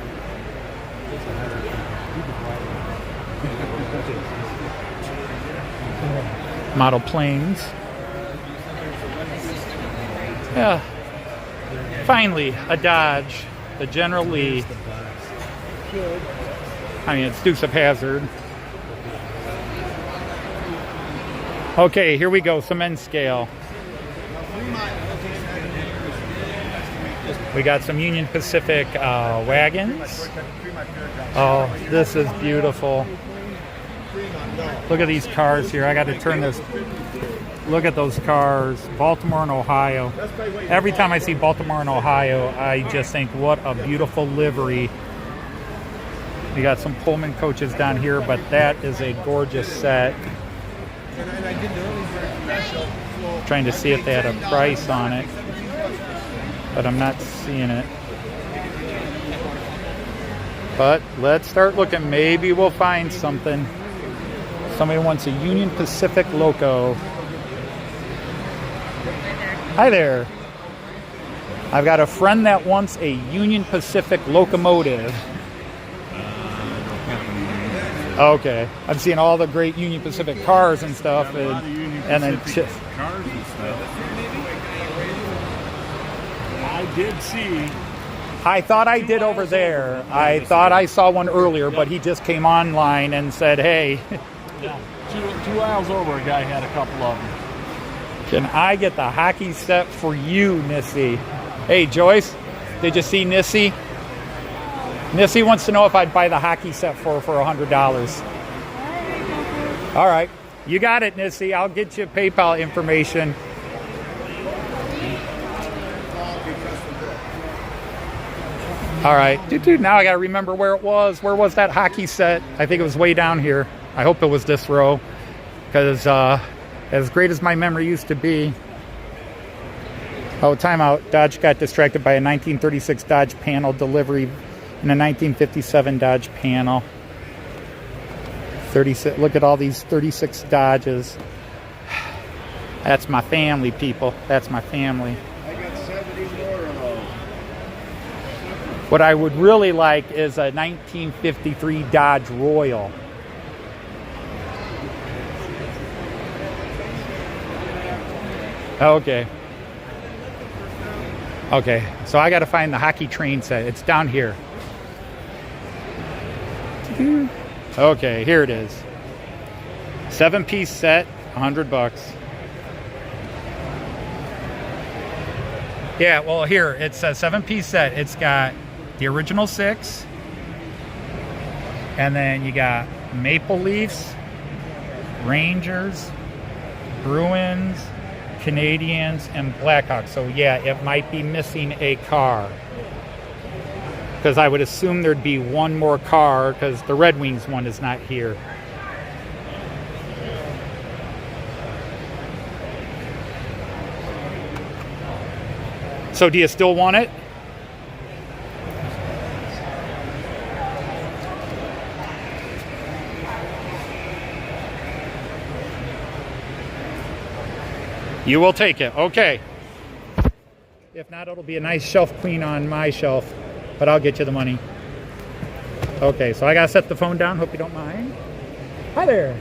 Model planes. Yeah, finally, a Dodge, the General Lee. I mean, it's Dukes of Hazzard. Okay, here we go, some N scale. We got some Union Pacific wagons. Oh, this is beautiful. Look at these cars here. I got to turn this. Look at those cars. Baltimore and Ohio. Every time I see Baltimore and Ohio, I just think, what a beautiful livery. We got some Pullman coaches down here, but that is a gorgeous set. Trying to see if they had a price on it, but I'm not seeing it. But let's start looking. Maybe we'll find something. Somebody wants a Union Pacific Loco. Hi there. I've got a friend that wants a Union Pacific locomotive. Okay. I'm seeing all the great Union Pacific cars and stuff. And then cars and stuff. I did see. I thought I did over there. I thought I saw one earlier, but he just came online and said, hey. Yeah. Two aisles over, a guy had a couple of them. Can I get the hockey set for you, Nissy? Hey, Joyce, did you see Nissy? Nissy wants to know if I'd buy the hockey set for $100. All right. You got it, Nissy. I'll get you PayPal information. All right. Dude, now I got to remember where it was. Where was that hockey set? I think it was way down here. I hope it was this row, because as great as my memory used to be. Oh, timeout. Dodge got distracted by a 1936 Dodge panel delivery and a 1957 Dodge panel. 36. Look at all these 36 Dodges. That's my family, people. That's my family. I got 70 more of those. What I would really like is a 1953 Dodge Royal. Okay. Okay, so I got to find the hockey train set. It's down here. Okay, here it is. 7-piece set, $100. Yeah, well, here, it's a 7-piece set. It's got the original 6, and then you got Maple Leafs, Rangers, Bruins, Canadians, and Blackhawks. So yeah, it might be missing a car, because I would assume there'd be one more car, because the Red Wings one is not here. So do you still want it? You will take it. Okay. If not, it'll be a nice shelf clean on my shelf, but I'll get you the money. Okay, so I gotta set the phone down. Hope you don't mind. Hi there.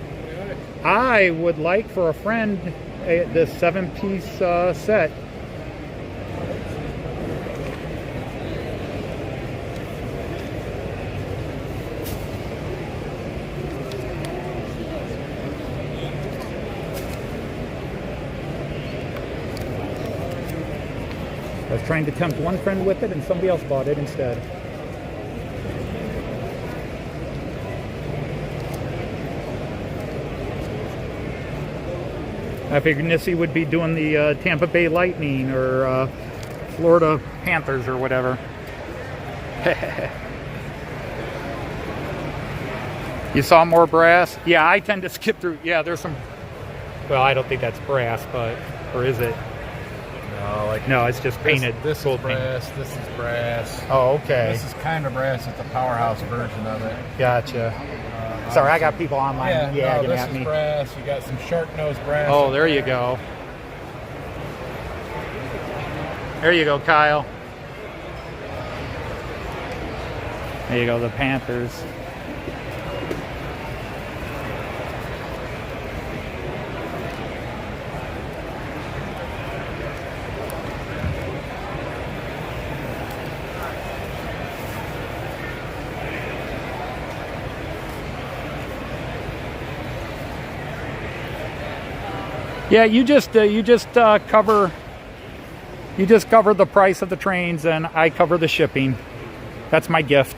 I would like for a friend this 7-piece set. I was trying to tempt one friend with it, and somebody else bought it instead. I figured Nissy would be doing the Tampa Bay Lightning or Florida Panthers or whatever. You saw more brass? Yeah, I tend to skip through. Yeah, there's some. Well, I don't think that's brass, but or is it? No, it's just painted. This is brass. This is brass. Oh, okay. This is kind of brass. It's the powerhouse version of it. Gotcha. Sorry, I got people online yagging at me. This is brass. You got some sharp nose brass. Oh, there you go. There you go, Kyle. There you go, the Panthers. Yeah, you just cover the price of the trains, and I cover the shipping. That's my gift.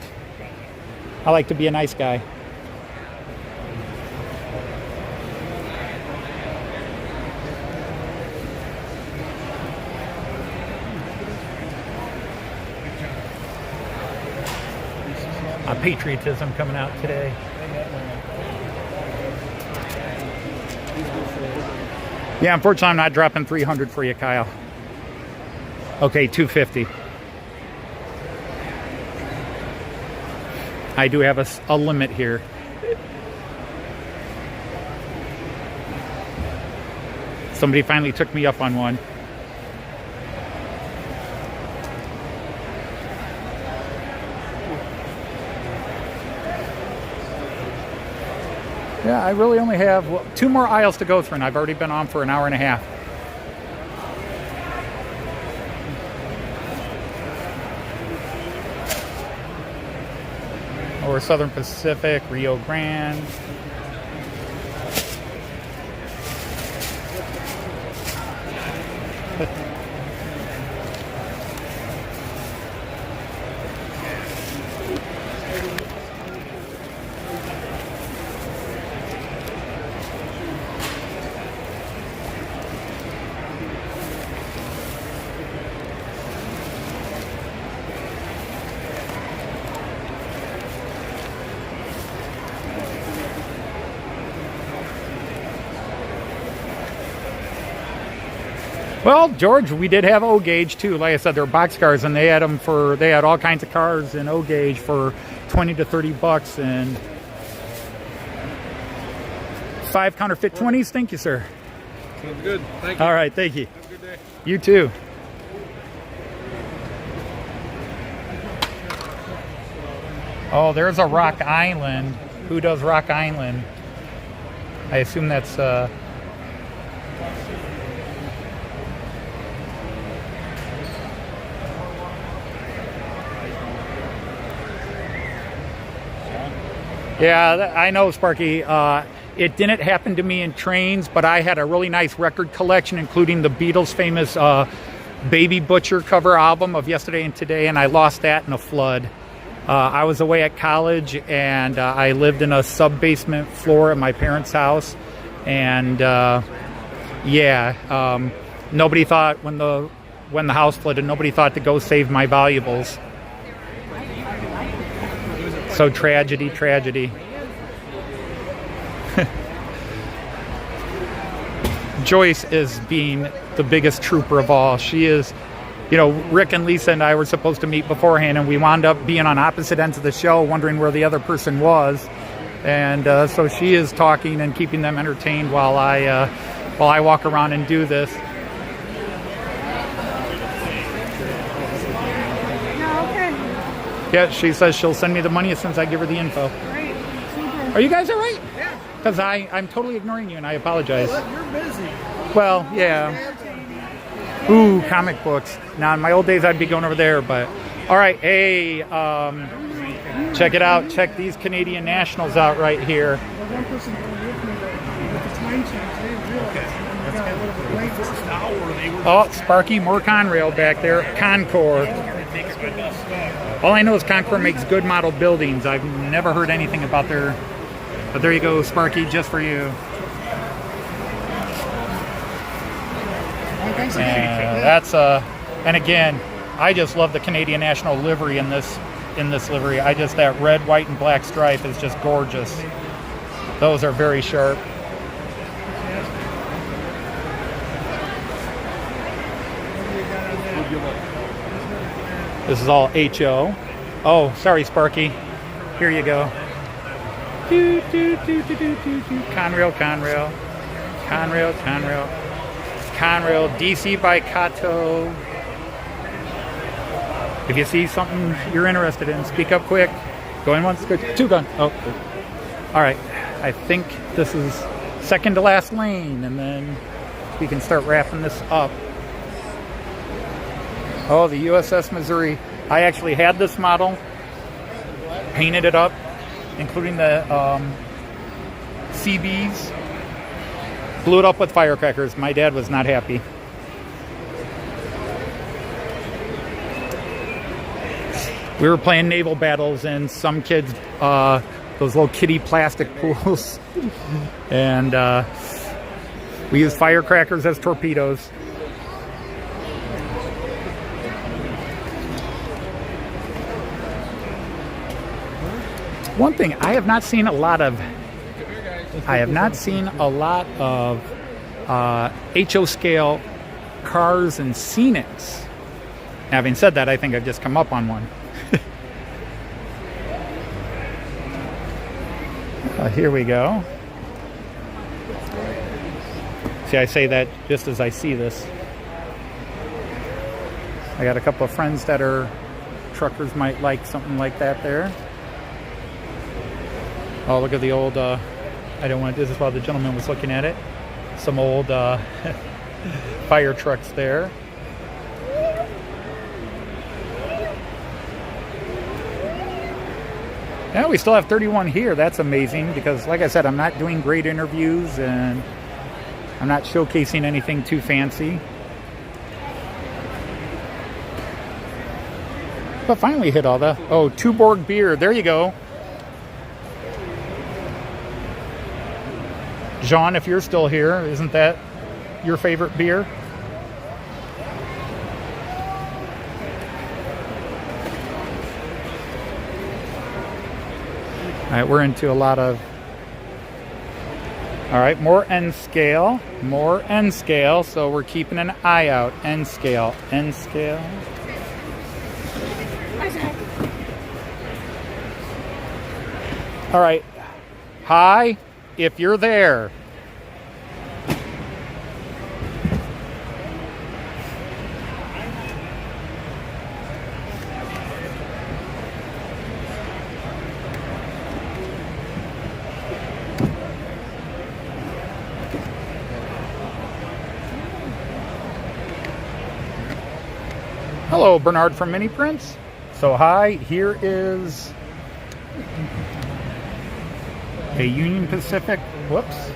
I like to be a nice guy. patriotism coming out today. Yeah, unfortunately, I'm not dropping 300 for you, Kyle. Okay, 250. I do have a limit here. Somebody finally took me up on one. Yeah, I really only have 2 more aisles to go through, and I've already been on for an hour and a half. Or Southern Pacific, Rio Grande. Well, George, we did have O gauge too. Like I said, they're boxcars, and they had them for. They had all kinds of cars in O gauge for $20 to $30, and 5 counterfeit 20s. Thank you, sir. Sounds good. Thank you. All right, thank you. Have a good day. You too. Oh, there's a Rock Island. Who does Rock Island? I assume that's Yeah, I know, Sparky. It didn't happen to me in trains, but I had a really nice record collection, including the Beatles' famous Baby Butcher cover album of Yesterday and Today, and I lost that in a flood. I was away at college, and I lived in a sub-basement floor at my parents' house, and nobody thought when the house flooded, nobody thought to go save my valuables. So tragedy. Joyce is being the biggest trooper of all. She is, Rick and Lisa and I were supposed to meet beforehand, and we wound up being on opposite ends of the show, wondering where the other person was. And so she is talking and keeping them entertained while I walk around and do this. Yeah, she says she'll send me the money as soon as I give her the info. Great. Super. Are you guys all right? Yeah. Because I'm totally ignoring you, and I apologize. Well, you're busy. Well, yeah. Ooh, comic books. Now, in my old days, I'd be going over there, but... All right, hey, check it out. Check these Canadian Nationals out right here. One person with the time change, they realized Oh, Sparky, more Conrail back there. Concord. All I know is Concord makes good model buildings. I've never heard anything about their... But there you go, Sparky, just for you. And again, I just love the Canadian National livery in this livery. That red, white, and black stripe is just gorgeous. Those are very sharp. This is all HO. Oh, sorry, Sparky. Here you go. Conrail. Conrail, DC by Kato. If you see something you're interested in, speak up quick. Going once, good. 2 gun. Oh, good. All right. I think this is second to last lane, and then we can start wrapping this up. Oh, the USS Missouri. I actually had this model, painted it up, including the CBs. Blew it up with firecrackers. My dad was not happy. We were playing naval battles, and some kids, those little kiddie plastic pools, and we used firecrackers as torpedoes. One thing I have not seen a lot of. I have not seen a lot of HO scale cars and scenics. Having said that, I think I've just come up on one. Here we go. See, I say that just as I see this. I got a couple of friends that are truckers, might like something like that there. Oh, look at the old, I don't want to do this while the gentleman was looking at it. Some old fire trucks there. Yeah, we still have 31 here. That's amazing because, like I said, I'm not doing great interviews and I'm not showcasing anything too fancy. But finally hit all the... Oh, Tuborg beer. There you go. Jean, if you're still here, isn't that your favorite beer? All right, we're into a lot of... All right, more N scale, so we're keeping an eye out. N scale. All right, hi, if you're there. Hello, Bernard from Mini Prints. So hi, here is a Union Pacific, whoops.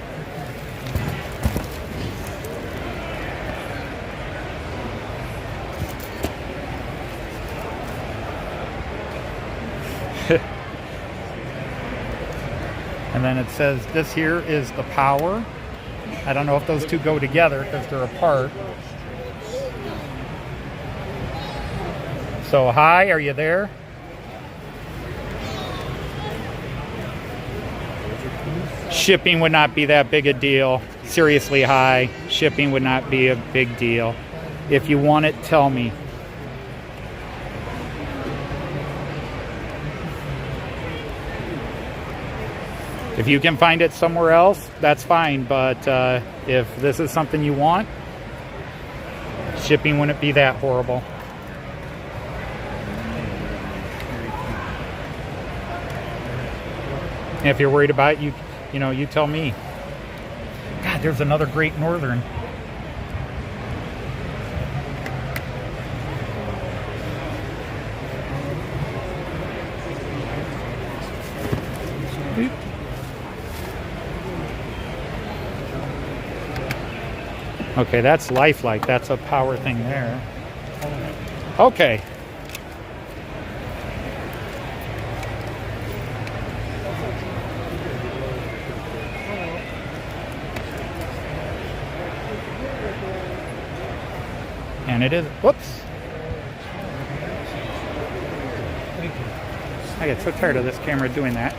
And then it says this here is the power. I don't know if those two go together because they're apart. So hi, are you there? Shipping would not be that big a deal. Seriously, hi. Shipping would not be a big deal. If you want it, tell me. If you can find it somewhere else, that's fine. But if this is something you want, shipping wouldn't be that horrible. And if you're worried about it, you tell me. God, there's another Great Northern. Beep. Okay, that's lifelike. That's a power thing there. Okay. And it is, whoops. I get so tired of this camera doing that.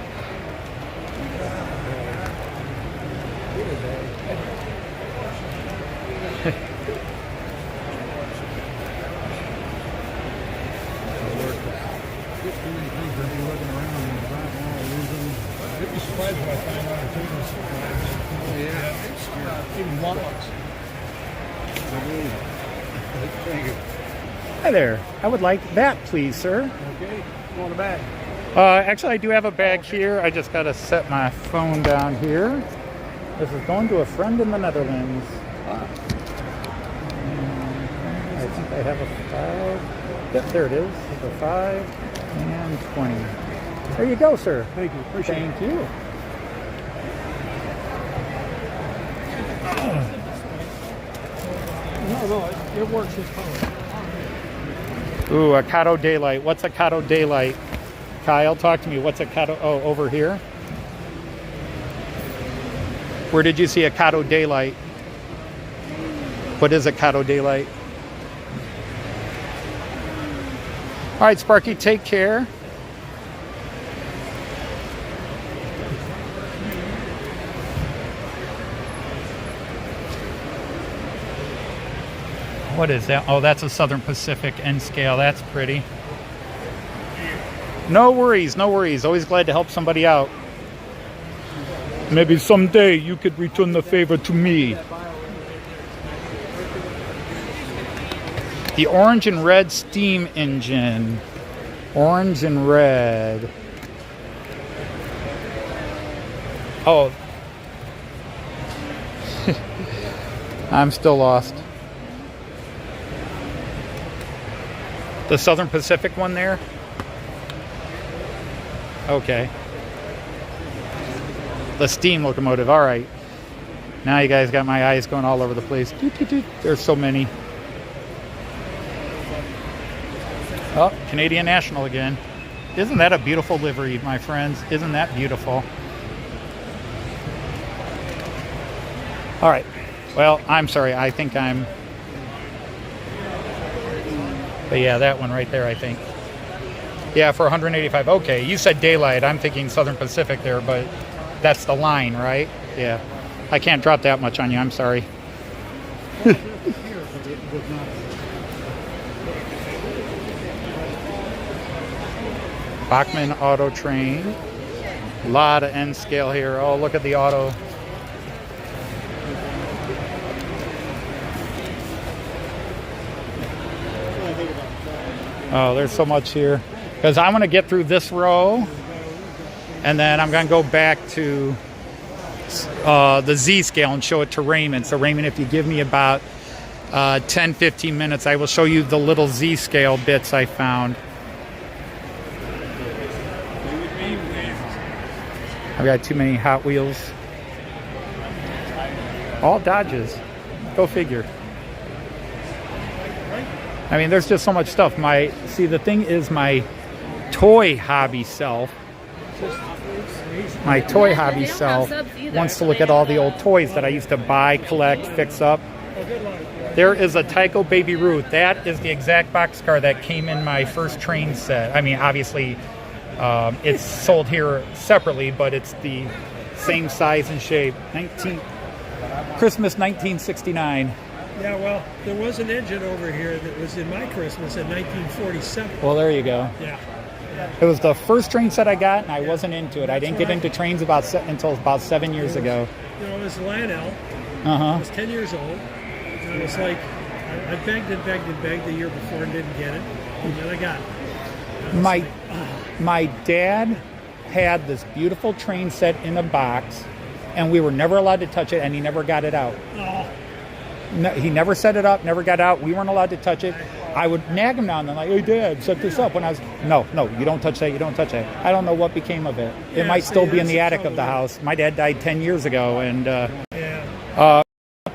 Hi there. I would like that, please, sir. Okay. You want a bag? Actually, I do have a bag here. I just got to set my phone down here. This is going to a friend in the Netherlands. I think I have a 5. Yep, there it is. A 5 and 20. There you go, sir. Thank you. Appreciate it. Thank you. No, it works. It's fine. Ooh, a Cato Daylight. What's a Cato Daylight? Kyle, talk to me. What's a Cato? Oh, over here. Where did you see a Cato Daylight? What is a Cato Daylight? All right, Sparky, take care. What is that? Oh, that's a Southern Pacific N scale. That's pretty. No worries, no worries. Always glad to help somebody out. Maybe someday you could return the favor to me. The orange and red steam engine. Orange and red. Oh. I'm still lost. The Southern Pacific one there? Okay. The steam locomotive, all right. Now you guys got my eyes going all over the place. There's so many. Oh, Canadian National again. Isn't that a beautiful livery, my friends? Isn't that beautiful? All right. Well, I'm sorry. I think I'm... But yeah, that one right there, I think. Yeah, for 185. Okay, you said daylight. I'm thinking Southern Pacific there, but that's the line, right? Yeah. I can't drop that much on you. I'm sorry. Bachman Auto Train. A lot of N scale here. Oh, look at the auto. Oh, there's so much here. Because I'm going to get through this row, and then I'm going to go back to the Z scale and show it to Raymond. So Raymond, if you give me about 10-15 minutes, I will show you the little Z scale bits I found. I've got too many Hot Wheels. All Dodges. Go figure. I mean, there's just so much stuff. The thing is, my toy hobby self wants to look at all the old toys that I used to buy, collect, fix up. There is a Tyco Baby Ruth. That is the exact boxcar that came in my first train set. I mean, obviously, it's sold here separately, but it's the same size and shape. Christmas 1969. Yeah, well, there was an engine over here that was in my Christmas in 1947. Well, there you go. Yeah. It was the first train set I got, and I wasn't into it. I didn't get into trains until about 7 years ago. You know, it was Lionel. I was 10 years old. And it was like, I begged and begged and begged the year before and didn't get it. And then I got it. My dad had this beautiful train set in a box, and we were never allowed to touch it, and he never got it out. Oh. No, he never set it up, never got out. We weren't allowed to touch it. I would nag him now and then, like, hey, Dad, set this up. When I was, no, you don't touch that, you don't touch that. I don't know what became of it. It might still be in the attic of the house. My dad died 10 years ago, and then, on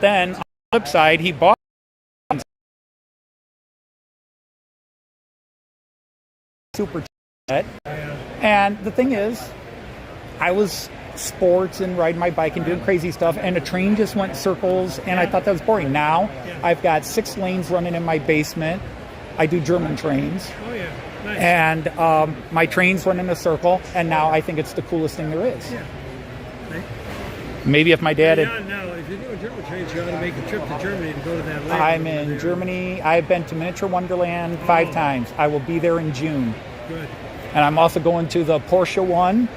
the flip side, he bought super set. And the thing is, I was sports and riding my bike and doing crazy stuff, and a train just went circles, and I thought that was boring. Now I've got 6 lanes running in my basement. I do German trains. Oh yeah, nice. And my trains run in a circle, and now I think it's the coolest thing there is. Yeah. Maybe if my dad had... Now, if you're doing German trains, you ought to make a trip to Germany to go to that lake. I'm in Germany. I've been to Miniature Wonderland 5 times. I will be there in June. Good. And I'm also going to the Porsche one.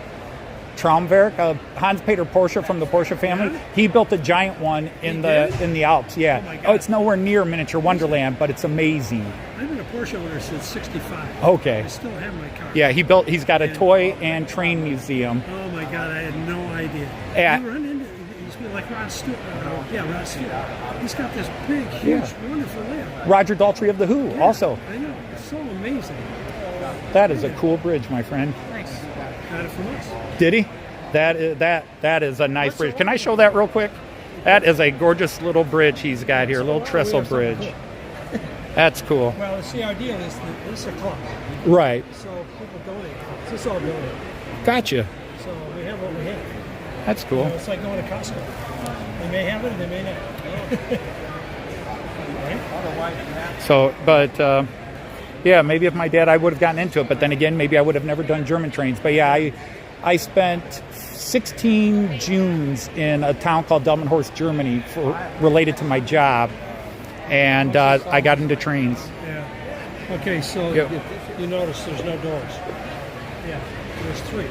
Traumwerk, Hans-Peter Porsche from the Porsche family. He built a giant one in the Alps. Yeah. Oh, it's nowhere near Miniature Wonderland, but it's amazing. I've been a Porsche owner since '65. Okay. I still have my car. Yeah, he's got a toy and train museum. Oh my God, I had no idea. You run into like Rod Stewart. Rod Stewart. He's got this big, huge, wonderful lamp. Roger Daltrey of The Who, also. I know. It's so amazing. That is a cool bridge, my friend. Nice. Got it from us. Did he? That is a nice bridge. Can I show that real quick? That is a gorgeous little bridge he's got here, a little trestle bridge. That's cool. Well, the idea is that this is a club. Right. So people donate. This is all donated. Gotcha. So we have what we have. That's cool. It's like going to Costco. They may have it, they may not. Right? So, but yeah, maybe if my dad, I would have gotten into it. But then again, maybe I would have never done German trains. But yeah, I spent 16 Junes in a town called Delmenhorst, Germany, related to my job. and I got into trains. Yeah. Okay, so Yep. you notice there's no doors. Yeah, there's 3.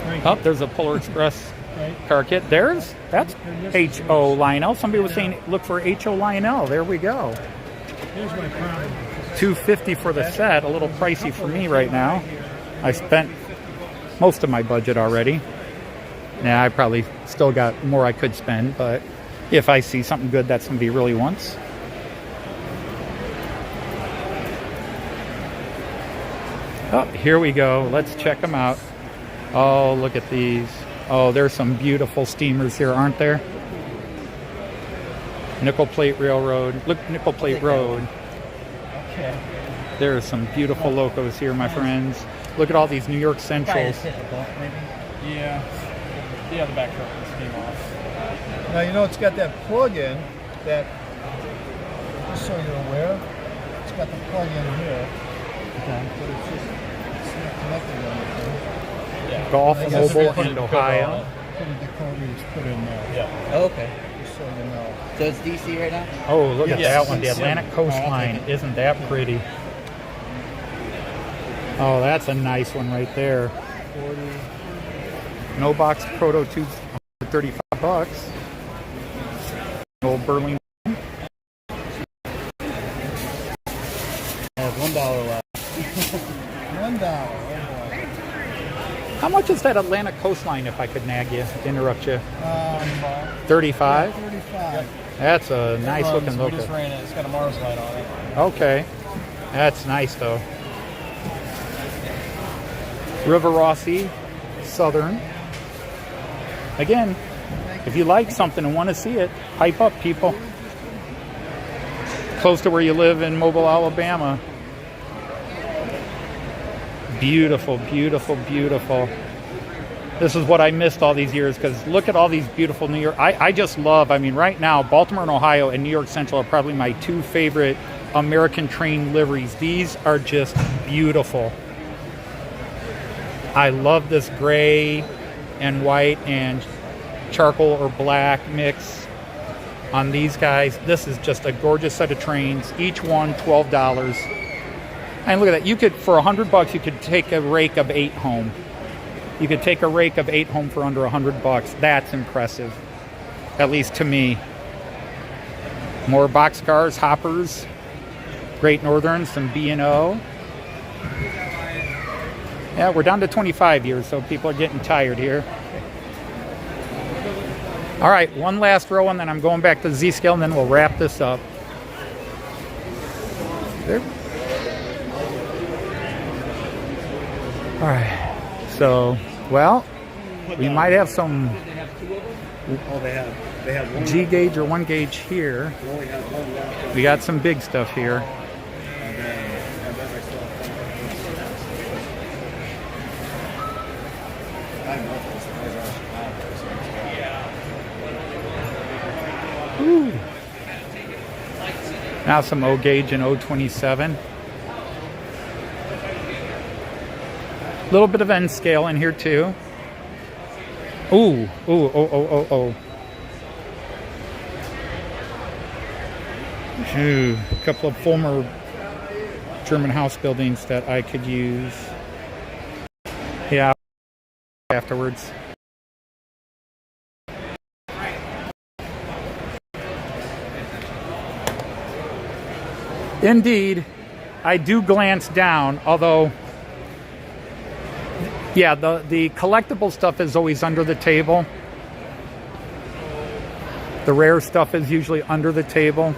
Thank Oh, you. there's a Polar Express Right. car kit. That's H.O. Lionel. Somebody was saying look for H.O. Lionel. There we go. Here's my problem. $250 for the set. A little pricey for me right now. I spent most of my budget already. Now I probably still got more I could spend, but if I see something good that somebody really wants. Oh, here we go. Let's check them out. Oh, look at these. Oh, there's some beautiful steamers here, aren't there? Nickel Plate Railroad. Look, Nickel Plate Road. Okay. There are some beautiful locos here, my friends. Look at all these New York Centrals. Yeah. Yeah, the back curtains came off. Now, you know, it's got that plug-in that, just so you're aware, it's got the plug-in here. Okay. But it's not connected to anything. Golf I guess Mobile everything and Ohio. Put a decoder put in there. Yeah. Oh, okay. Just so you know. So it's DC right now? Oh, look at Yes. that one. The Atlantic Coastline. Isn't that pretty? Oh, that's a nice one right there. No box proto tubes, $35. Old Burlington. I have $1 left. $1. Oh boy. How much is that Atlantic Coastline, if I could nag you, interrupt you? 35? 35. That's a nice looking We just loco. ran it. It's got a Mars light on it. Okay. That's nice though. River Rossi, Southern. Again, if you like something and want to see it, pipe up, people. Close to where you live in Mobile, Alabama. Beautiful, beautiful, beautiful. This is what I missed all these years, because look at all these beautiful New York. I just love, I mean, right now, Baltimore and Ohio and New York Central are probably my 2 favorite American train liveries. These are just beautiful. I love this gray and white and charcoal or black mix on these guys. This is just a gorgeous set of trains. Each one $12. And look at that. You could, for $100, you could take a rake of 8 home. You could take a rake of 8 home for under $100. That's impressive, at least to me. More boxcars, hoppers, Great Northern, some B&O. Yeah, we're down to 25 years, so people are getting tired here. All right, one last row, and then I'm going back to the Z-scale, and then we'll wrap this up. There. All right, so, well, we might have some They have one. G gauge or 1 gauge here. They only have one left. We got some big stuff here. And then I bet I still have I know those guys are Chicago, so Ooh. Now some O gauge and O27. A little bit of N scale in here too. Ooh, ooh, oh, oh, oh, oh. Ooh, a couple of former German house buildings that I could use. Yeah, afterwards. Indeed, I do glance down, although, yeah, the collectible stuff is always under the table. The rare stuff is usually under the table.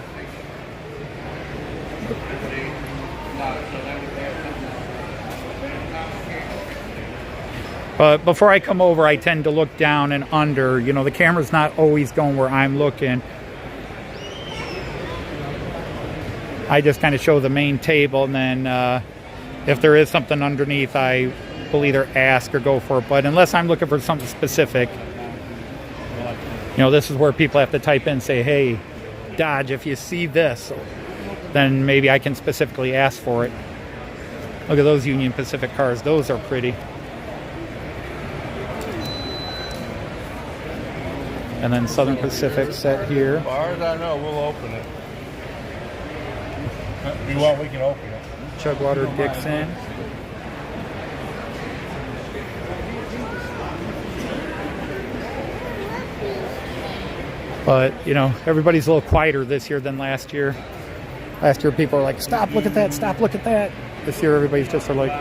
But before I come over, I tend to look down and under. You know, the camera's not always going where I'm looking. I just kind of show the main table, and then if there is something underneath, I will either ask or go for it. But unless I'm looking for something specific, you know, this is where people have to type in and say, hey, Dodge, if you see this, then maybe I can specifically ask for it. Look at those Union Pacific cars. Those are pretty. And then Southern Pacific set here. As far as I know, we'll open it. If you want, we can open it. Chugwater Dixon. But, you know, everybody's a little quieter this year than last year. Last year people were like, stop, look at that, stop, look at that. This year everybody's just sort of like...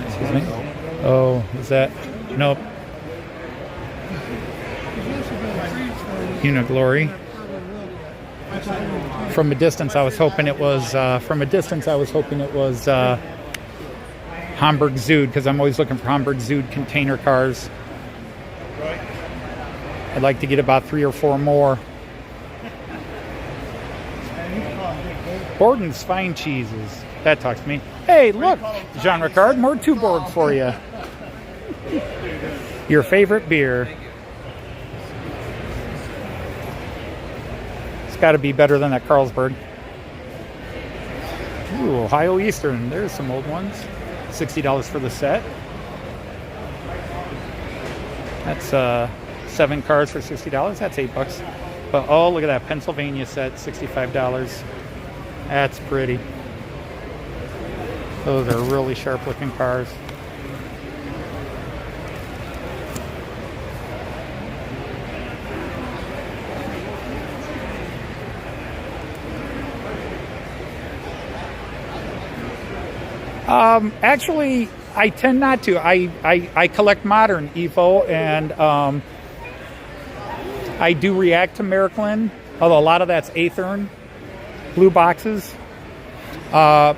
Excuse me? Oh, is that? Nope. Uniglory. From a distance, I was hoping it was. Hamburg Zood, because I'm always looking for Hamburg Zood container cars. I'd like to get about 3 or 4 more. Borden's Fine Cheeses. That talks to me. Hey, look, Jean Ricard, more Tuborg for you. Your favorite beer. It's got to be better than that Carlsberg. Ooh, Ohio Eastern. There's some old ones. $60 for the set. That's 7 cars for $60. That's $8. But oh, look at that Pennsylvania set, $65. That's pretty. Those are really sharp looking cars. Actually, I tend not to. I collect modern Evo, and I do react to Miraklin, although a lot of that's Aethern, blue boxes. But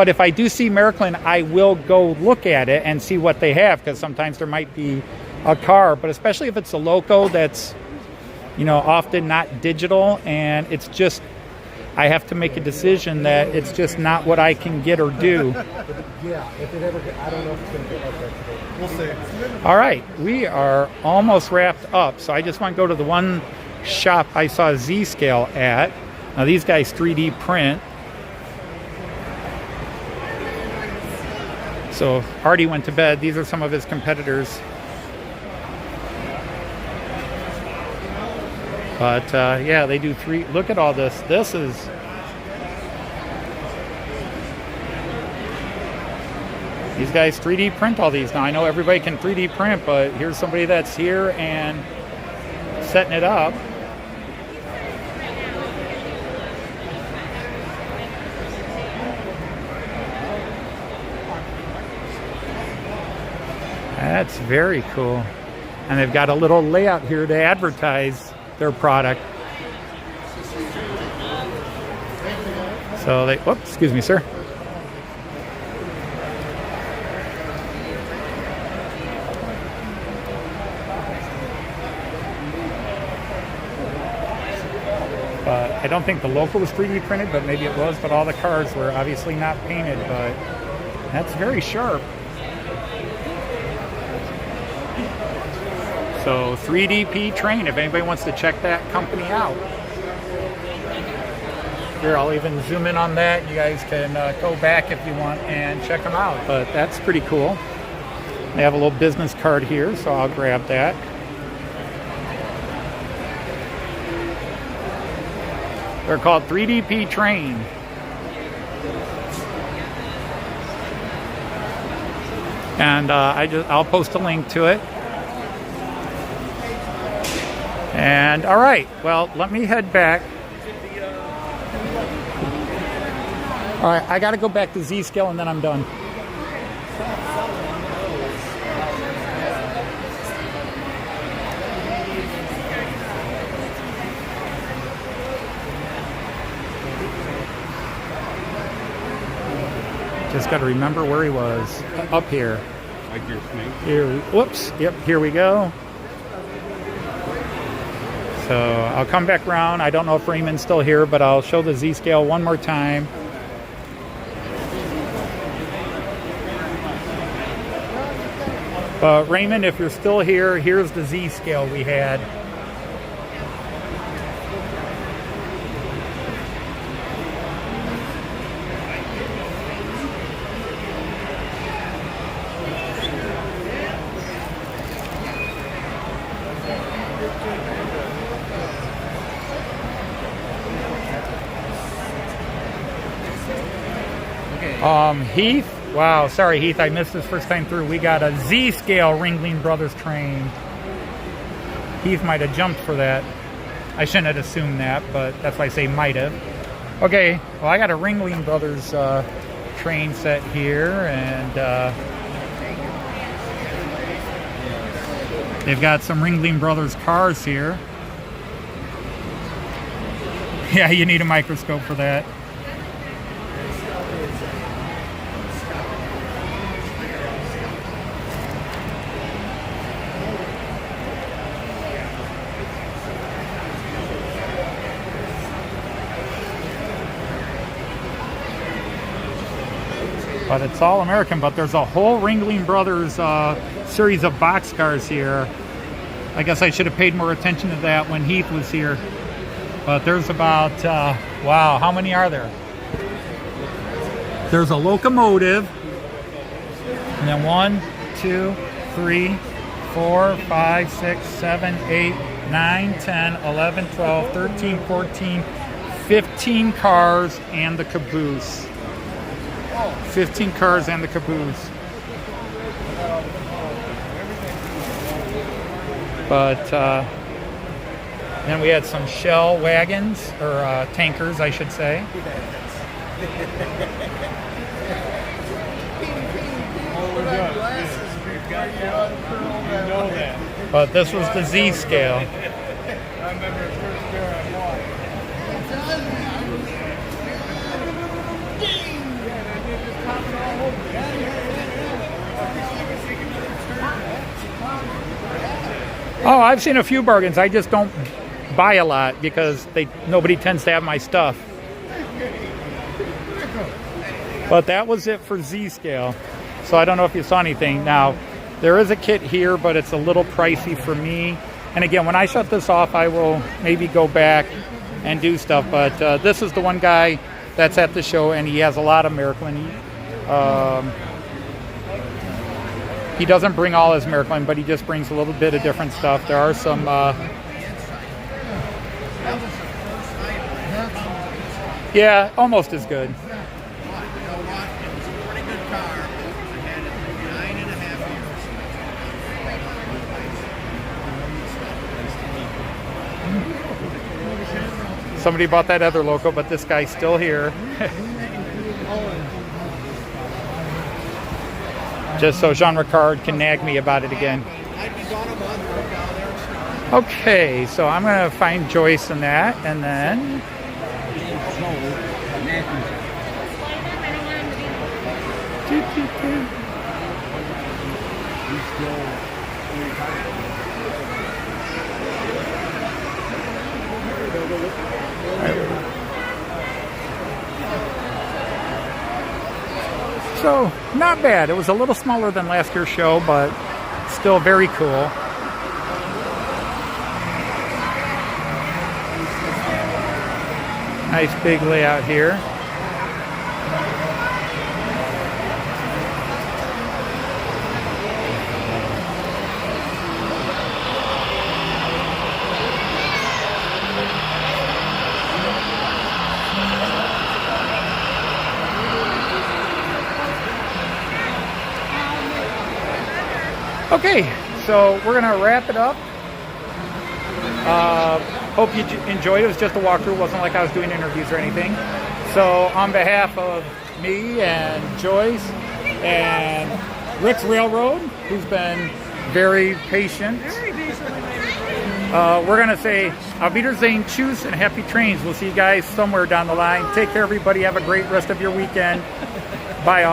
if I do see Miraklin, I will go look at it and see what they have, because sometimes there might be a car, but especially if it's a loco that's, you know, often not digital, and it's just, I have to make a decision that it's just not what I can get or do. Yeah, if it ever, I don't know if it's going to get like that today. We'll see. All right, we are almost wrapped up, so I just want to go to the one shop I saw Z-Scale at. Now these guys 3D print. So Artie went to bed. These are some of his competitors. But yeah, they do 3. Look at all this. This is... These guys 3D print all these. Now I know everybody can 3D print, but here's somebody that's here and setting it up. That's very cool. And they've got a little layout here to advertise their product. So they, whoops, excuse me, sir. But I don't think the local was 3D printed, but maybe it was, but all the cars were obviously not painted, but that's very sharp. So 3DP Train, if anybody wants to check that company out. Here, I'll even zoom in on that. You guys can go back if you want and check them out. But that's pretty cool. They have a little business card here, so I'll grab that. They're called 3DP Train. And I'll post a link to it. And all right, well, let me head back. All right, I got to go back to Z-Scale and then I'm done. Just got to remember where he was. Up here. Here, whoops. Yep, here we go. So I'll come back around. I don't know if Raymond's still here, but I'll show the Z-Scale one more time. But Raymond, if you're still here, here's the Z-Scale we had. Heath. Wow, sorry Heath, I missed this first time through. We got a Z-scale Ringling Brothers train. Heath might have jumped for that. I shouldn't have assumed that, but that's why I say might have. Okay, well I got a Ringling Brothers train set here, and they've got some Ringling Brothers cars here. Yeah, you need a microscope for that. But it's all American, but there's a whole Ringling Brothers series of boxcars here. I guess I should have paid more attention to that when Heath was here. But there's about, wow, how many are there? There's a locomotive. And then 1, 2, 3, 4, 5, 6, 7, 8, 9, 10, 11, 12, 13, 14, 15 cars and the caboose. 15 cars and the caboose. But then we had some shell wagons, or tankers, I should say. But this was the Z scale. I remember the first pair I bought. Oh, I've seen a few bargains. I just don't buy a lot because nobody tends to have my stuff. But that was it for Z scale. So I don't know if you saw anything. Now, there is a kit here, but it's a little pricey for me. And again, when I shut this off, I will maybe go back and do stuff. But this is the one guy that's at the show, and he has a lot of Miracle. He doesn't bring all his Miracle, but he just brings a little bit of different stuff. There are some yeah, almost as good. Somebody bought that other loco, but this guy's still here. Just so Jean Ricard can nag me about it again. Okay, so I'm going to find Joyce in that, and then... So, not bad. It was a little smaller than last year's show, but still very cool. Nice big layout here. Okay, so we're gonna wrap it up. Hope you enjoyed it. It was just a walkthrough. It wasn't like I was doing interviews or anything. So on behalf of me and Joyce and Rick's Railroad, who's been very patient, we're gonna say Auf Wiedersehen, tschüss, and happy trains. We'll see you guys somewhere down the line. Take care, everybody. Have a great rest of your weekend. Bye all.